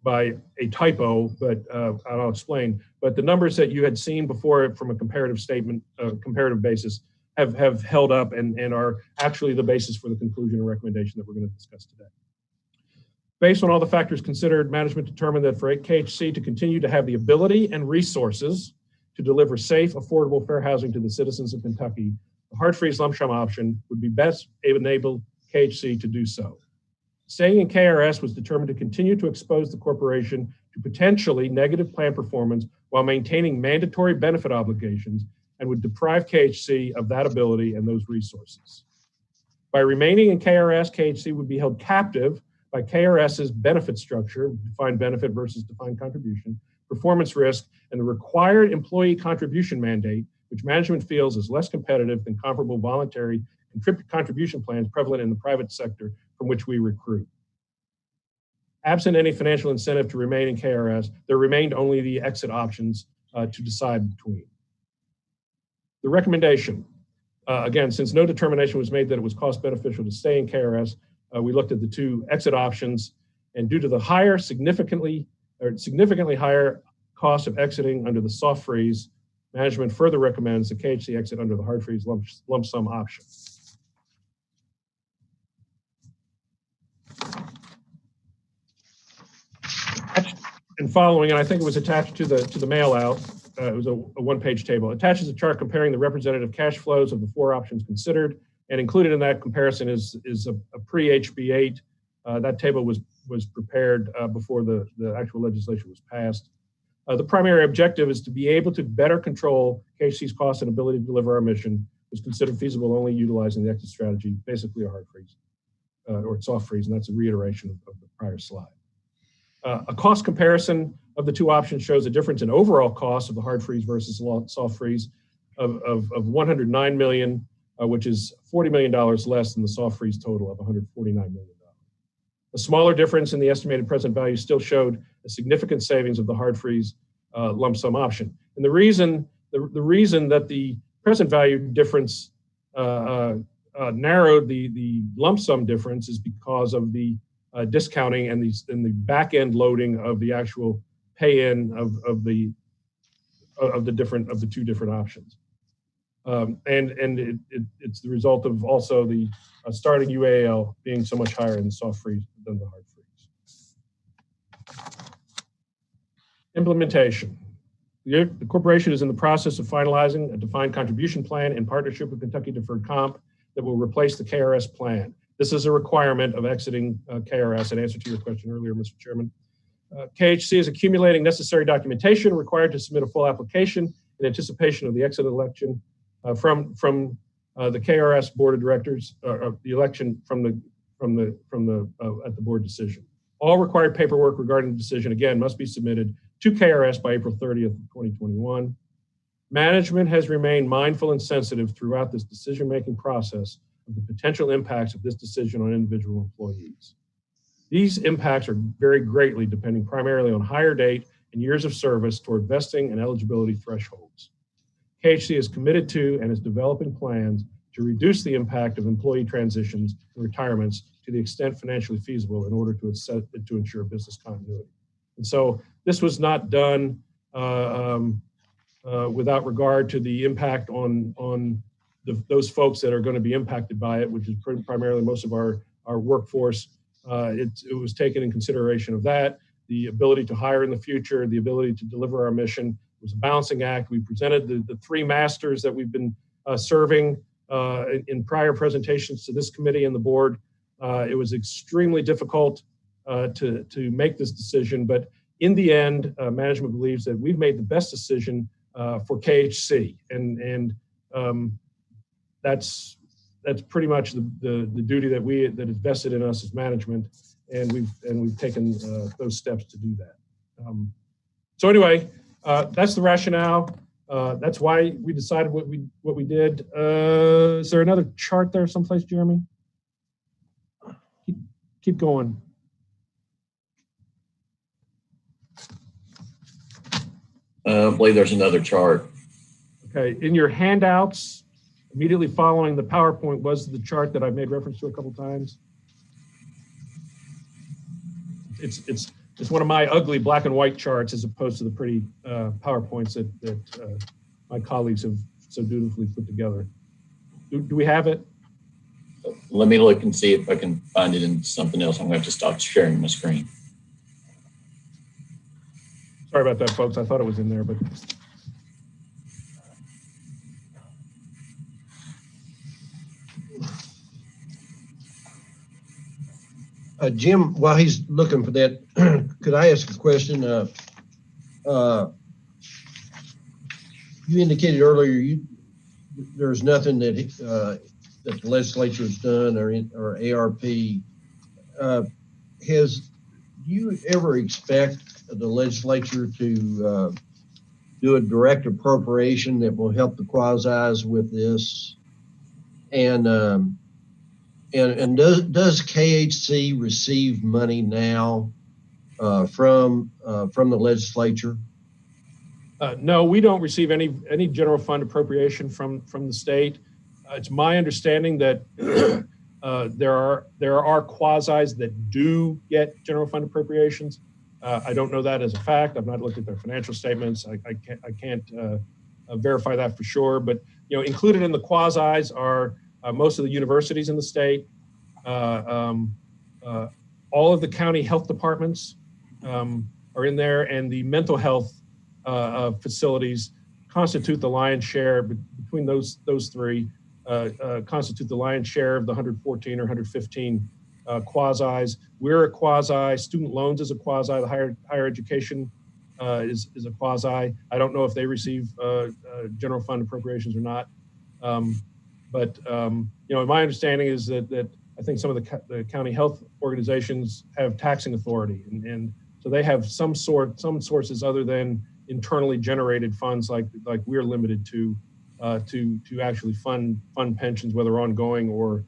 by a typo, but I'll explain. But the numbers that you had seen before from a comparative basis have held up and are actually the basis for the conclusion and recommendation that we're going to discuss today. Based on all the factors considered, management determined that for KHC to continue to have the ability and resources to deliver safe, affordable, fair housing to the citizens of Kentucky, the hard freeze lump sum option would be best enable KHC to do so. Staying in KRS was determined to continue to expose the corporation to potentially negative plan performance while maintaining mandatory benefit obligations, and would deprive KHC of that ability and those resources. By remaining in KRS, KHC would be held captive by KRS's benefit structure, defined benefit versus defined contribution, performance risk, and and the required employee contribution mandate, which management feels is less competitive than comparable voluntary contribution plans prevalent in the private sector from which we recruit. Absent any financial incentive to remain in KRS, there remained only the exit options to decide between. The recommendation, again, since no determination was made that it was cost beneficial to stay in KRS, we looked at the two exit options, and due to the significantly higher cost of exiting under the soft freeze, management further recommends the KHC exit under the hard freeze lump sum option. And following, and I think it was attached to the mail out, it was a one-page table. Attaches a chart comparing the representative cash flows of the four options considered, and included in that comparison is a pre-HB8. That table was prepared before the actual legislation was passed. The primary objective is to be able to better control KHC's cost and ability to deliver our mission. Was considered feasible only utilizing the exit strategy, basically a hard freeze or soft freeze, and that's a reiteration of the prior slide. A cost comparison of the two options shows a difference in overall cost of the hard freeze versus soft freeze of $109 million, which is $40 million less than the soft freeze total of $149 million. A smaller difference in the estimated present value still showed a significant savings of the hard freeze lump sum option. And the reason that the present value difference narrowed the lump sum difference is because of the discounting and the back end loading of the actual pay-in of the two different options, and it's the result of also the starting UAL being so much higher in the soft freeze than the hard freeze. Implementation. The corporation is in the process of finalizing a defined contribution plan in partnership with Kentucky Deferred Comp that will replace the KRS plan. This is a requirement of exiting KRS in answer to your question earlier, Mr. Chairman. KHC is accumulating necessary documentation required to submit a full application in anticipation of the exit election from the KRS Board of Directors, the election at the board decision. All required paperwork regarding the decision, again, must be submitted to KRS by April 30th, 2021. Management has remained mindful and sensitive throughout this decision-making process of the potential impacts of this decision on individual employees. These impacts are vary greatly depending primarily on hire date and years of service toward vesting and eligibility thresholds. KHC is committed to and is developing plans to reduce the impact of employee transitions and retirements to the extent financially feasible in order to ensure business continuity. And so this was not done without regard to the impact on those folks that are going to be impacted by it, which is primarily most of our workforce. It was taken in consideration of that, the ability to hire in the future, the ability to deliver our mission. It was a balancing act. We presented the three masters that we've been serving in prior presentations to this committee and the board. It was extremely difficult to make this decision, but in the end, management believes that we've made the best decision for KHC, and that's pretty much the duty that is vested in us as management, and we've taken those steps to do that. So anyway, that's the rationale. That's why we decided what we did. Is there another chart there someplace, Jeremy? Keep going. I believe there's another chart. Okay, in your handouts, immediately following the PowerPoint was the chart that I've made reference to a couple times. It's one of my ugly black and white charts as opposed to the pretty PowerPoints that my colleagues have so dutifully put together. Do we have it? Let me look and see if I can find it in something else. I'm going to have to stop sharing my screen. Sorry about that, folks. I thought it was in there, but. Jim, while he's looking for that, could I ask a question? You indicated earlier there's nothing that the legislature has done or ARP. Do you ever expect the legislature to do a direct appropriation that will help the quasis with this? And does KHC receive money now from the legislature? No, we don't receive any general fund appropriation from the state. It's my understanding that there are quasis that do get general fund appropriations. I don't know that as a fact. I've not looked at their financial statements. I can't verify that for sure. But included in the quasis are most of the universities in the state, all of the county health departments are in there, and the mental health facilities constitute the lion's share. Between those three, constitute the lion's share of the 114 or 115 quasis. We're a quasi. Student loans is a quasi. The higher education is a quasi. I don't know if they receive general fund appropriations or not. But my understanding is that I think some of the county health organizations have taxing authority, and so they have some sources other than internally generated funds like we're limited to actually fund pensions, whether ongoing or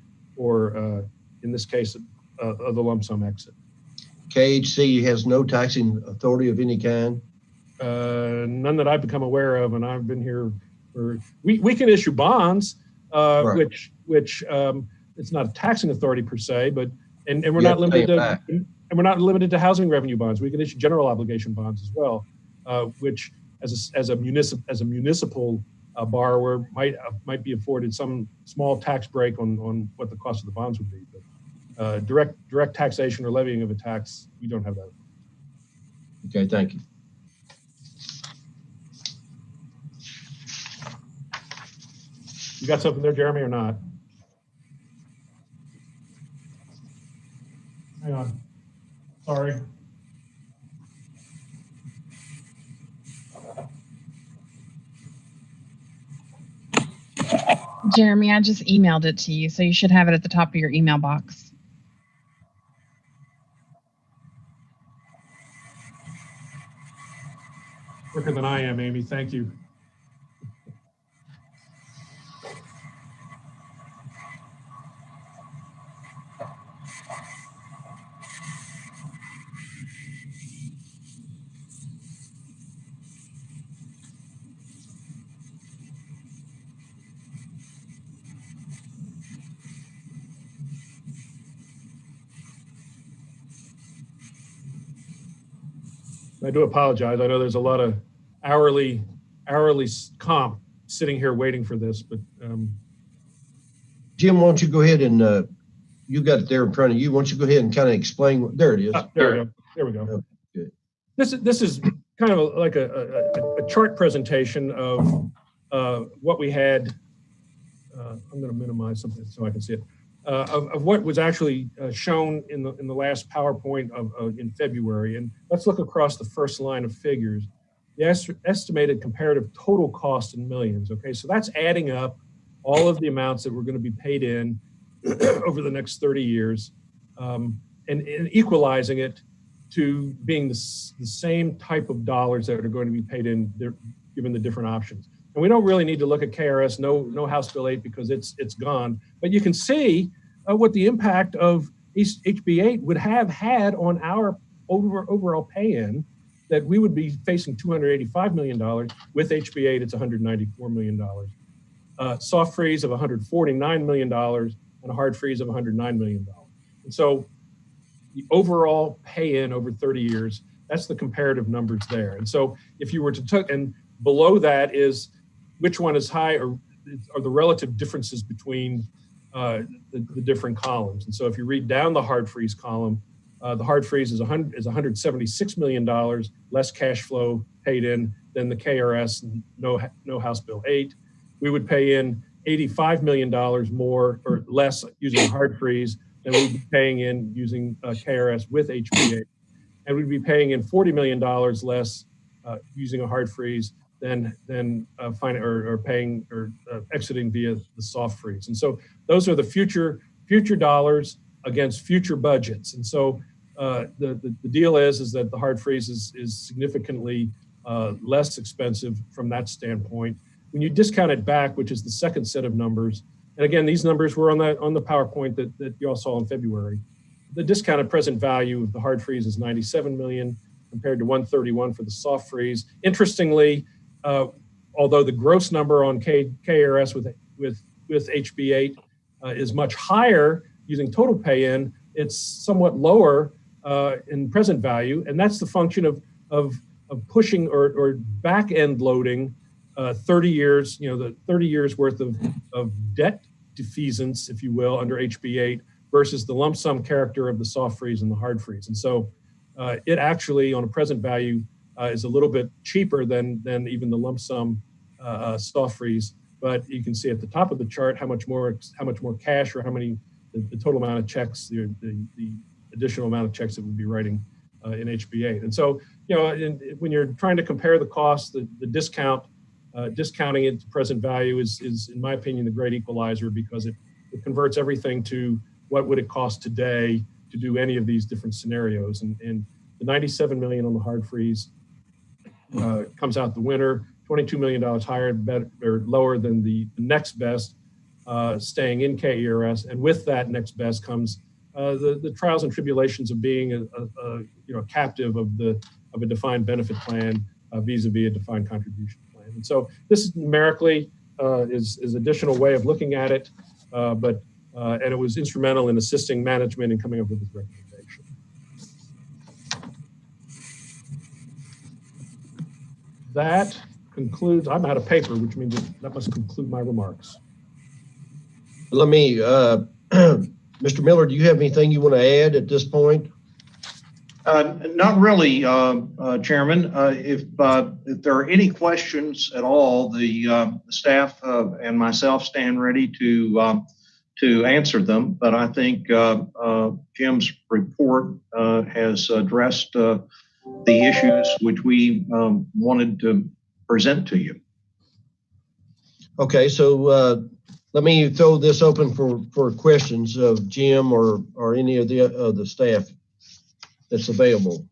in this case of the lump sum exit. KHC has no taxing authority of any kind? None that I've become aware of, and I've been here for. We can issue bonds, Right. which it's not a taxing authority per se, but and we're not limited to and we're not limited to housing revenue bonds. We can issue general obligation bonds as well, which as a municipal borrower might be afforded some small tax break on what the cost of the bonds would be. But direct taxation or levying of a tax, we don't have that. Okay, thank you. You got something there, Jeremy, or not? Hang on. Sorry. Jeremy, I just emailed it to you, so you should have it at the top of your email box. Quicker than I am, Amy. Thank you. I do apologize. I know there's a lot of hourly comp sitting here waiting for this, but Jim, why don't you go ahead and you got it there in front of you. Why don't you go ahead and kind of explain there it is. there we go. Okay, good. This is kind of like a chart presentation of what we had. I'm going to minimize something so I can see it. Of what was actually shown in the last PowerPoint in February. And let's look across the first line of figures. The estimated comparative total cost in millions. Okay, so that's adding up all of the amounts that we're going to be paid in over the next 30 years and equalizing it to being the same type of dollars that are going to be paid in given the different options. And we don't really need to look at KRS, no House Bill 8 because it's gone. But you can see what the impact of HB 8 would have had on our overall pay-in, that we would be facing $285 million. With HB 8, it's $194 million. Soft freeze of $149 million and a hard freeze of $109 million. And so the overall pay-in over 30 years, that's the comparative numbers there. And so if you were to and below that is which one is high or are the relative differences between the different columns. And so if you read down the hard freeze column, the hard freeze is $176 million less cash flow paid in than the KRS, no House Bill 8. We would pay in $85 million more or less using hard freeze than we'd be paying in using KRS with HB 8. And we'd be paying in $40 million less using a hard freeze than paying or exiting via the soft freeze. And so those are the future dollars against future budgets. And so the deal is that the hard freeze is significantly less expensive from that standpoint. When you discount it back, which is the second set of numbers, and again, these numbers were on the PowerPoint that you all saw in February. The discounted present value of the hard freeze is 97 million compared to 131 for the soft freeze. Interestingly, although the gross number on KRS with HB8 is much higher using total pay-in, it's somewhat lower in present value, and that's the function of pushing or back-end loading 30 years, the 30 years worth of debt defeasance, if you will, under HB8 versus the lump sum character of the soft freeze and the hard freeze. And so it actually, on a present value, is a little bit cheaper than even the lump sum soft freeze. But you can see at the top of the chart how much more cash or how many the total amount of checks, the additional amount of checks that we'd be writing in HB8. And so, when you're trying to compare the cost, the discounting it to present value is, in my opinion, the great equalizer, because it converts everything to what would it cost today to do any of these different scenarios. And the 97 million on the hard freeze comes out the winner, $22 million higher or lower than the next best, staying in KERS. And with that next best comes the trials and tribulations of being a captive of a defined benefit plan vis-a-vis a defined contribution plan. And so this numerically is additional way of looking at it, and it was instrumental in assisting management in coming up with this recommendation. That concludes. I'm out of paper, which means that must conclude my remarks. Let me, Mr. Miller, do you have anything you want to add at this point? Not really, Chairman. If there are any questions at all, the staff and myself stand ready to answer them. But I think Jim's report has addressed the issues which we wanted to present to you. Okay, so let me throw this open for questions of Jim or any of the staff that's available.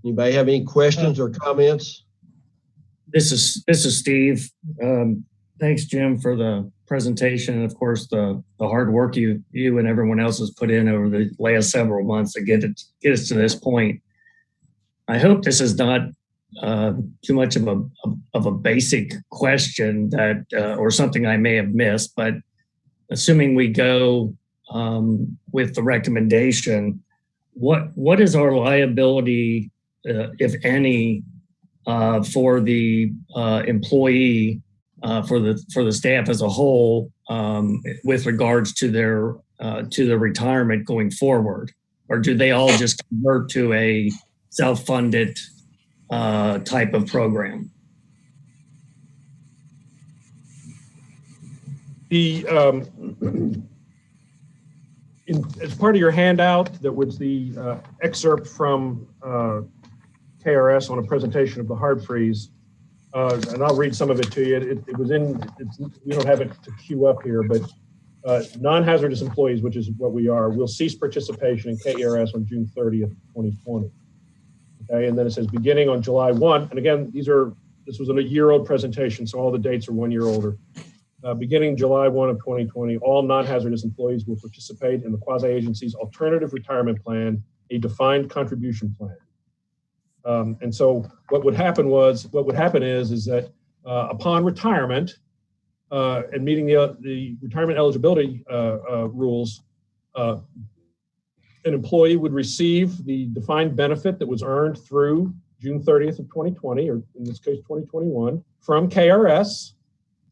Anybody have any questions or comments? This is Steve. Thanks, Jim, for the presentation, and of course the hard work you and everyone else has put in over the last several months to get us to this point. I hope this is not too much of a basic question that or something I may have missed, but assuming we go with the recommendation, what is our liability, if any, for the employee, for the staff as a whole, with regards to their retirement going forward, or do they all just convert to a self-funded type of program? As part of your handout, that was the excerpt from KRS on a presentation of the hard freeze, and I'll read some of it to you. It was we don't have it to queue up here, but non-hazardous employees, which is what we are, will cease participation in KRS on June 30th, 2020. Okay, and then it says beginning on July 1, and again, this was a year-old presentation, so all the dates are 1 year older. Beginning July 1 of 2020, all non-hazardous employees will participate in the quasi-agency's alternative retirement plan, a defined contribution plan. And so what would happen is that upon retirement and meeting the retirement eligibility rules, an employee would receive the defined benefit that was earned through June 30th of 2020, or in this case 2021, from KRS.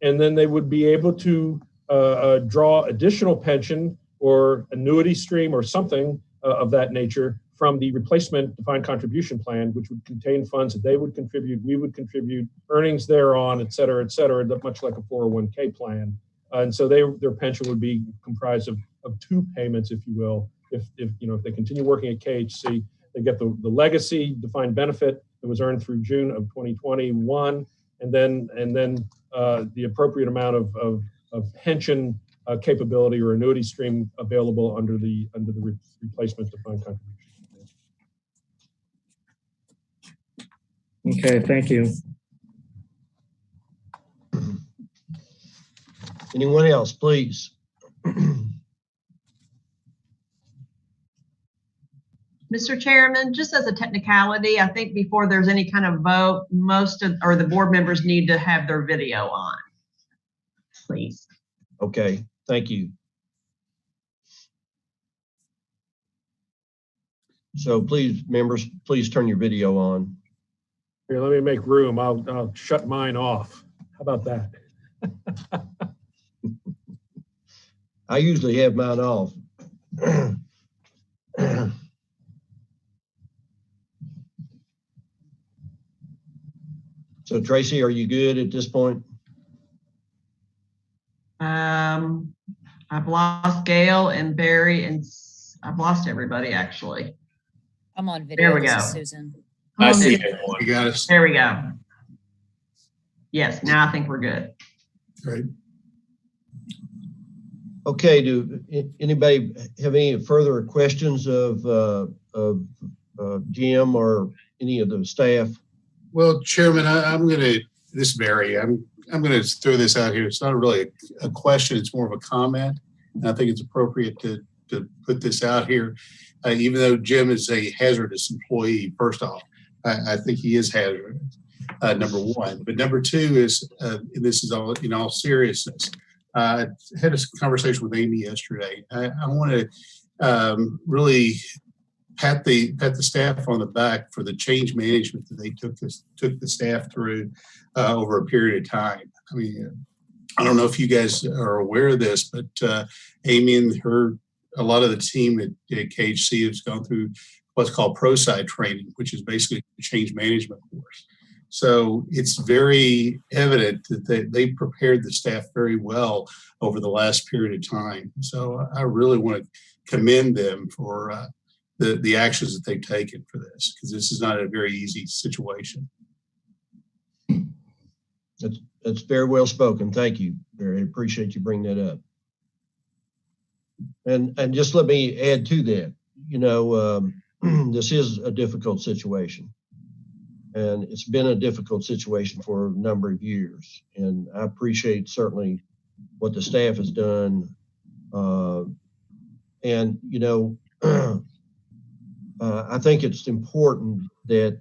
And then they would be able to draw additional pension or annuity stream or something of that nature from the replacement defined contribution plan, which would contain funds that they would contribute, we would contribute, earnings thereon, et cetera, much like a 401k plan. And so their pension would be comprised of two payments, if you will. If they continue working at KHC, they get the legacy defined benefit that was earned through June of 2021, and then the appropriate amount of pension capability or annuity stream available under the replacement defined contribution. Okay, thank you. Anyone else, please? Mr. Chairman, just as a technicality, I think before there's any kind of vote, the board members need to have their video on, please. Okay, thank you. So please, members, please turn your video on. Here, let me make room. I'll shut mine off. How about that? I usually have mine off. So Tracy, are you good at this point? I've lost Gail and Barry, and I've lost everybody actually. I'm on video. There we This go. is Susan. I see everyone. You got us. There we go. Yes, now I think we're good. Great. Okay, do anybody have any further questions of Jim or any of the staff? Well, Chairman, this is Barry. I'm going to throw this out here. It's not really a question. It's more of a comment. And I think it's appropriate to put this out here. Even though Jim is a hazardous employee, first off, I think he is hazardous, number one. But number two is, this is all in all seriousness. I had a conversation with Amy yesterday. I want to really pat the staff on the back for the change management that they took the staff through over a period of time. I mean, I don't know if you guys are aware of this, but Amy and a lot of the team at KHC has gone through what's called ProSci training, which is basically a change management course. So it's very evident that they prepared the staff very well over the last period of time. So I really want to commend them for the actions that they've taken for this, because this is not a very easy situation. That's very well spoken. Thank you, Barry. I appreciate you bringing that up. And just let me add to that. You know, this is a difficult situation. And it's been a difficult situation for a number of years. And I appreciate certainly what the staff has done. And, you know, I think it's important that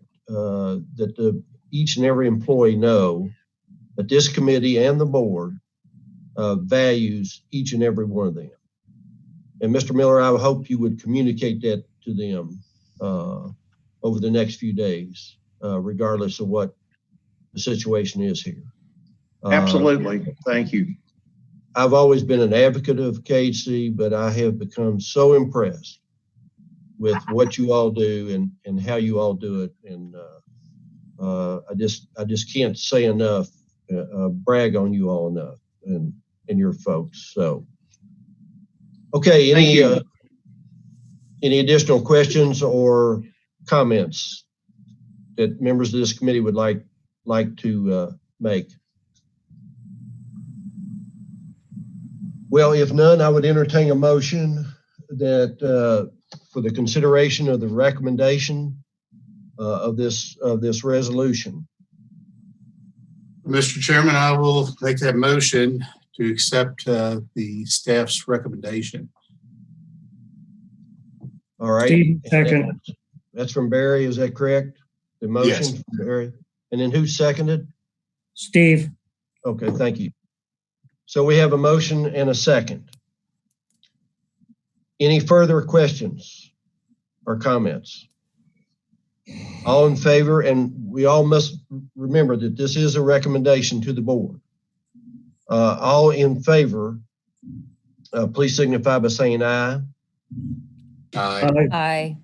each and every employee know that this committee and the board values each and every one of them. And Mr. Miller, I hope you would communicate that to them over the next few days. Regardless of what the situation is here. Absolutely. Thank you. I've always been an advocate of KHC, but I have become so impressed with what you all do and how you all do it. And I just can't say enough, brag on you all enough and your folks. So, okay, any additional questions or comments that members of this committee would like to make? Well, if none, I would entertain a motion that for the consideration of the recommendation of this resolution. Mr. Chairman, I will make that motion to accept the staff's recommendation. All right. Steve, second. That's from Barry, is that correct? The motion Yes. from Barry. And then who seconded? Steve. Okay, thank you. So we have a motion and a second. Any further questions or comments? All in favor, and we all must remember that this is a recommendation to the board. All in favor, please signify by saying aye. Aye. Aye.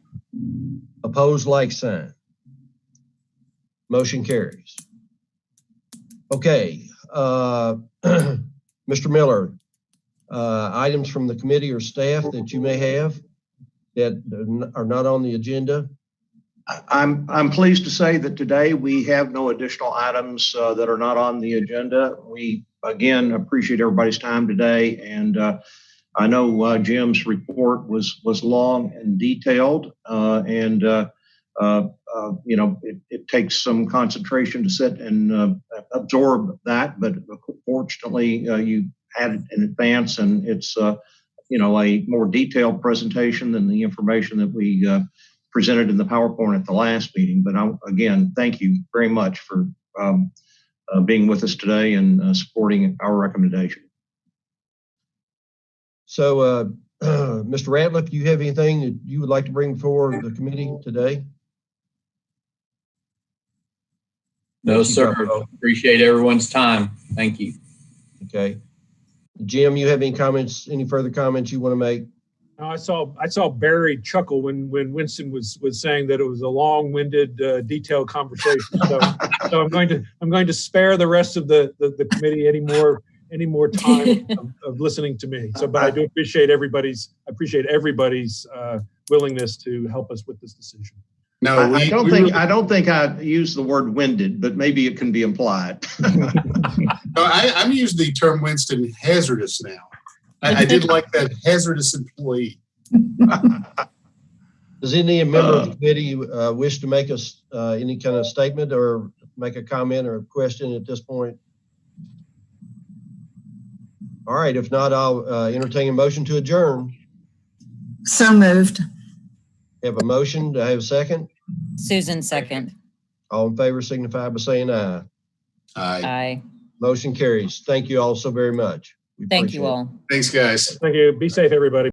Opposed, like sign. Motion carries. Okay, Mr. Miller, items from the committee or staff that you may have that are not on the agenda? I'm pleased to say that today we have no additional items that are not on the agenda. We again, appreciate everybody's time today. And I know Jim's report was long and detailed, you know, it takes some concentration to sit and absorb that. But fortunately, you had it in advance, and it's you know, a more detailed presentation than the information that we presented in the PowerPoint at the last meeting. But again, thank you very much for being with us today and supporting our recommendation. So, Mr. Ratliff, do you have anything that you would like to bring before the committee today? No, sir. Appreciate everyone's time. Thank you. Okay. Jim, you have any comments, any further comments you want to make? I saw Barry chuckle when Winston was saying that it was a long-winded, detailed conversation. So I'm going to spare the rest of the committee any more time of listening to me. So, but I do appreciate everybody's willingness to help us with this decision. No, I don't think I used the word winded, but maybe it can be implied. No, I'm using the term, Winston, hazardous now. I did like that hazardous employee. Does any member of the committee wish to make us any kind of statement or make a comment or a question at this point? All right, if not, I'll entertain a motion to adjourn. So moved. Have a motion. Do I have a second? Susan, second. All in favor signify by saying aye. Aye. Aye. Motion carries. Thank you all so very much. Thank you all. Thanks, guys. Thank you. Be safe, everybody.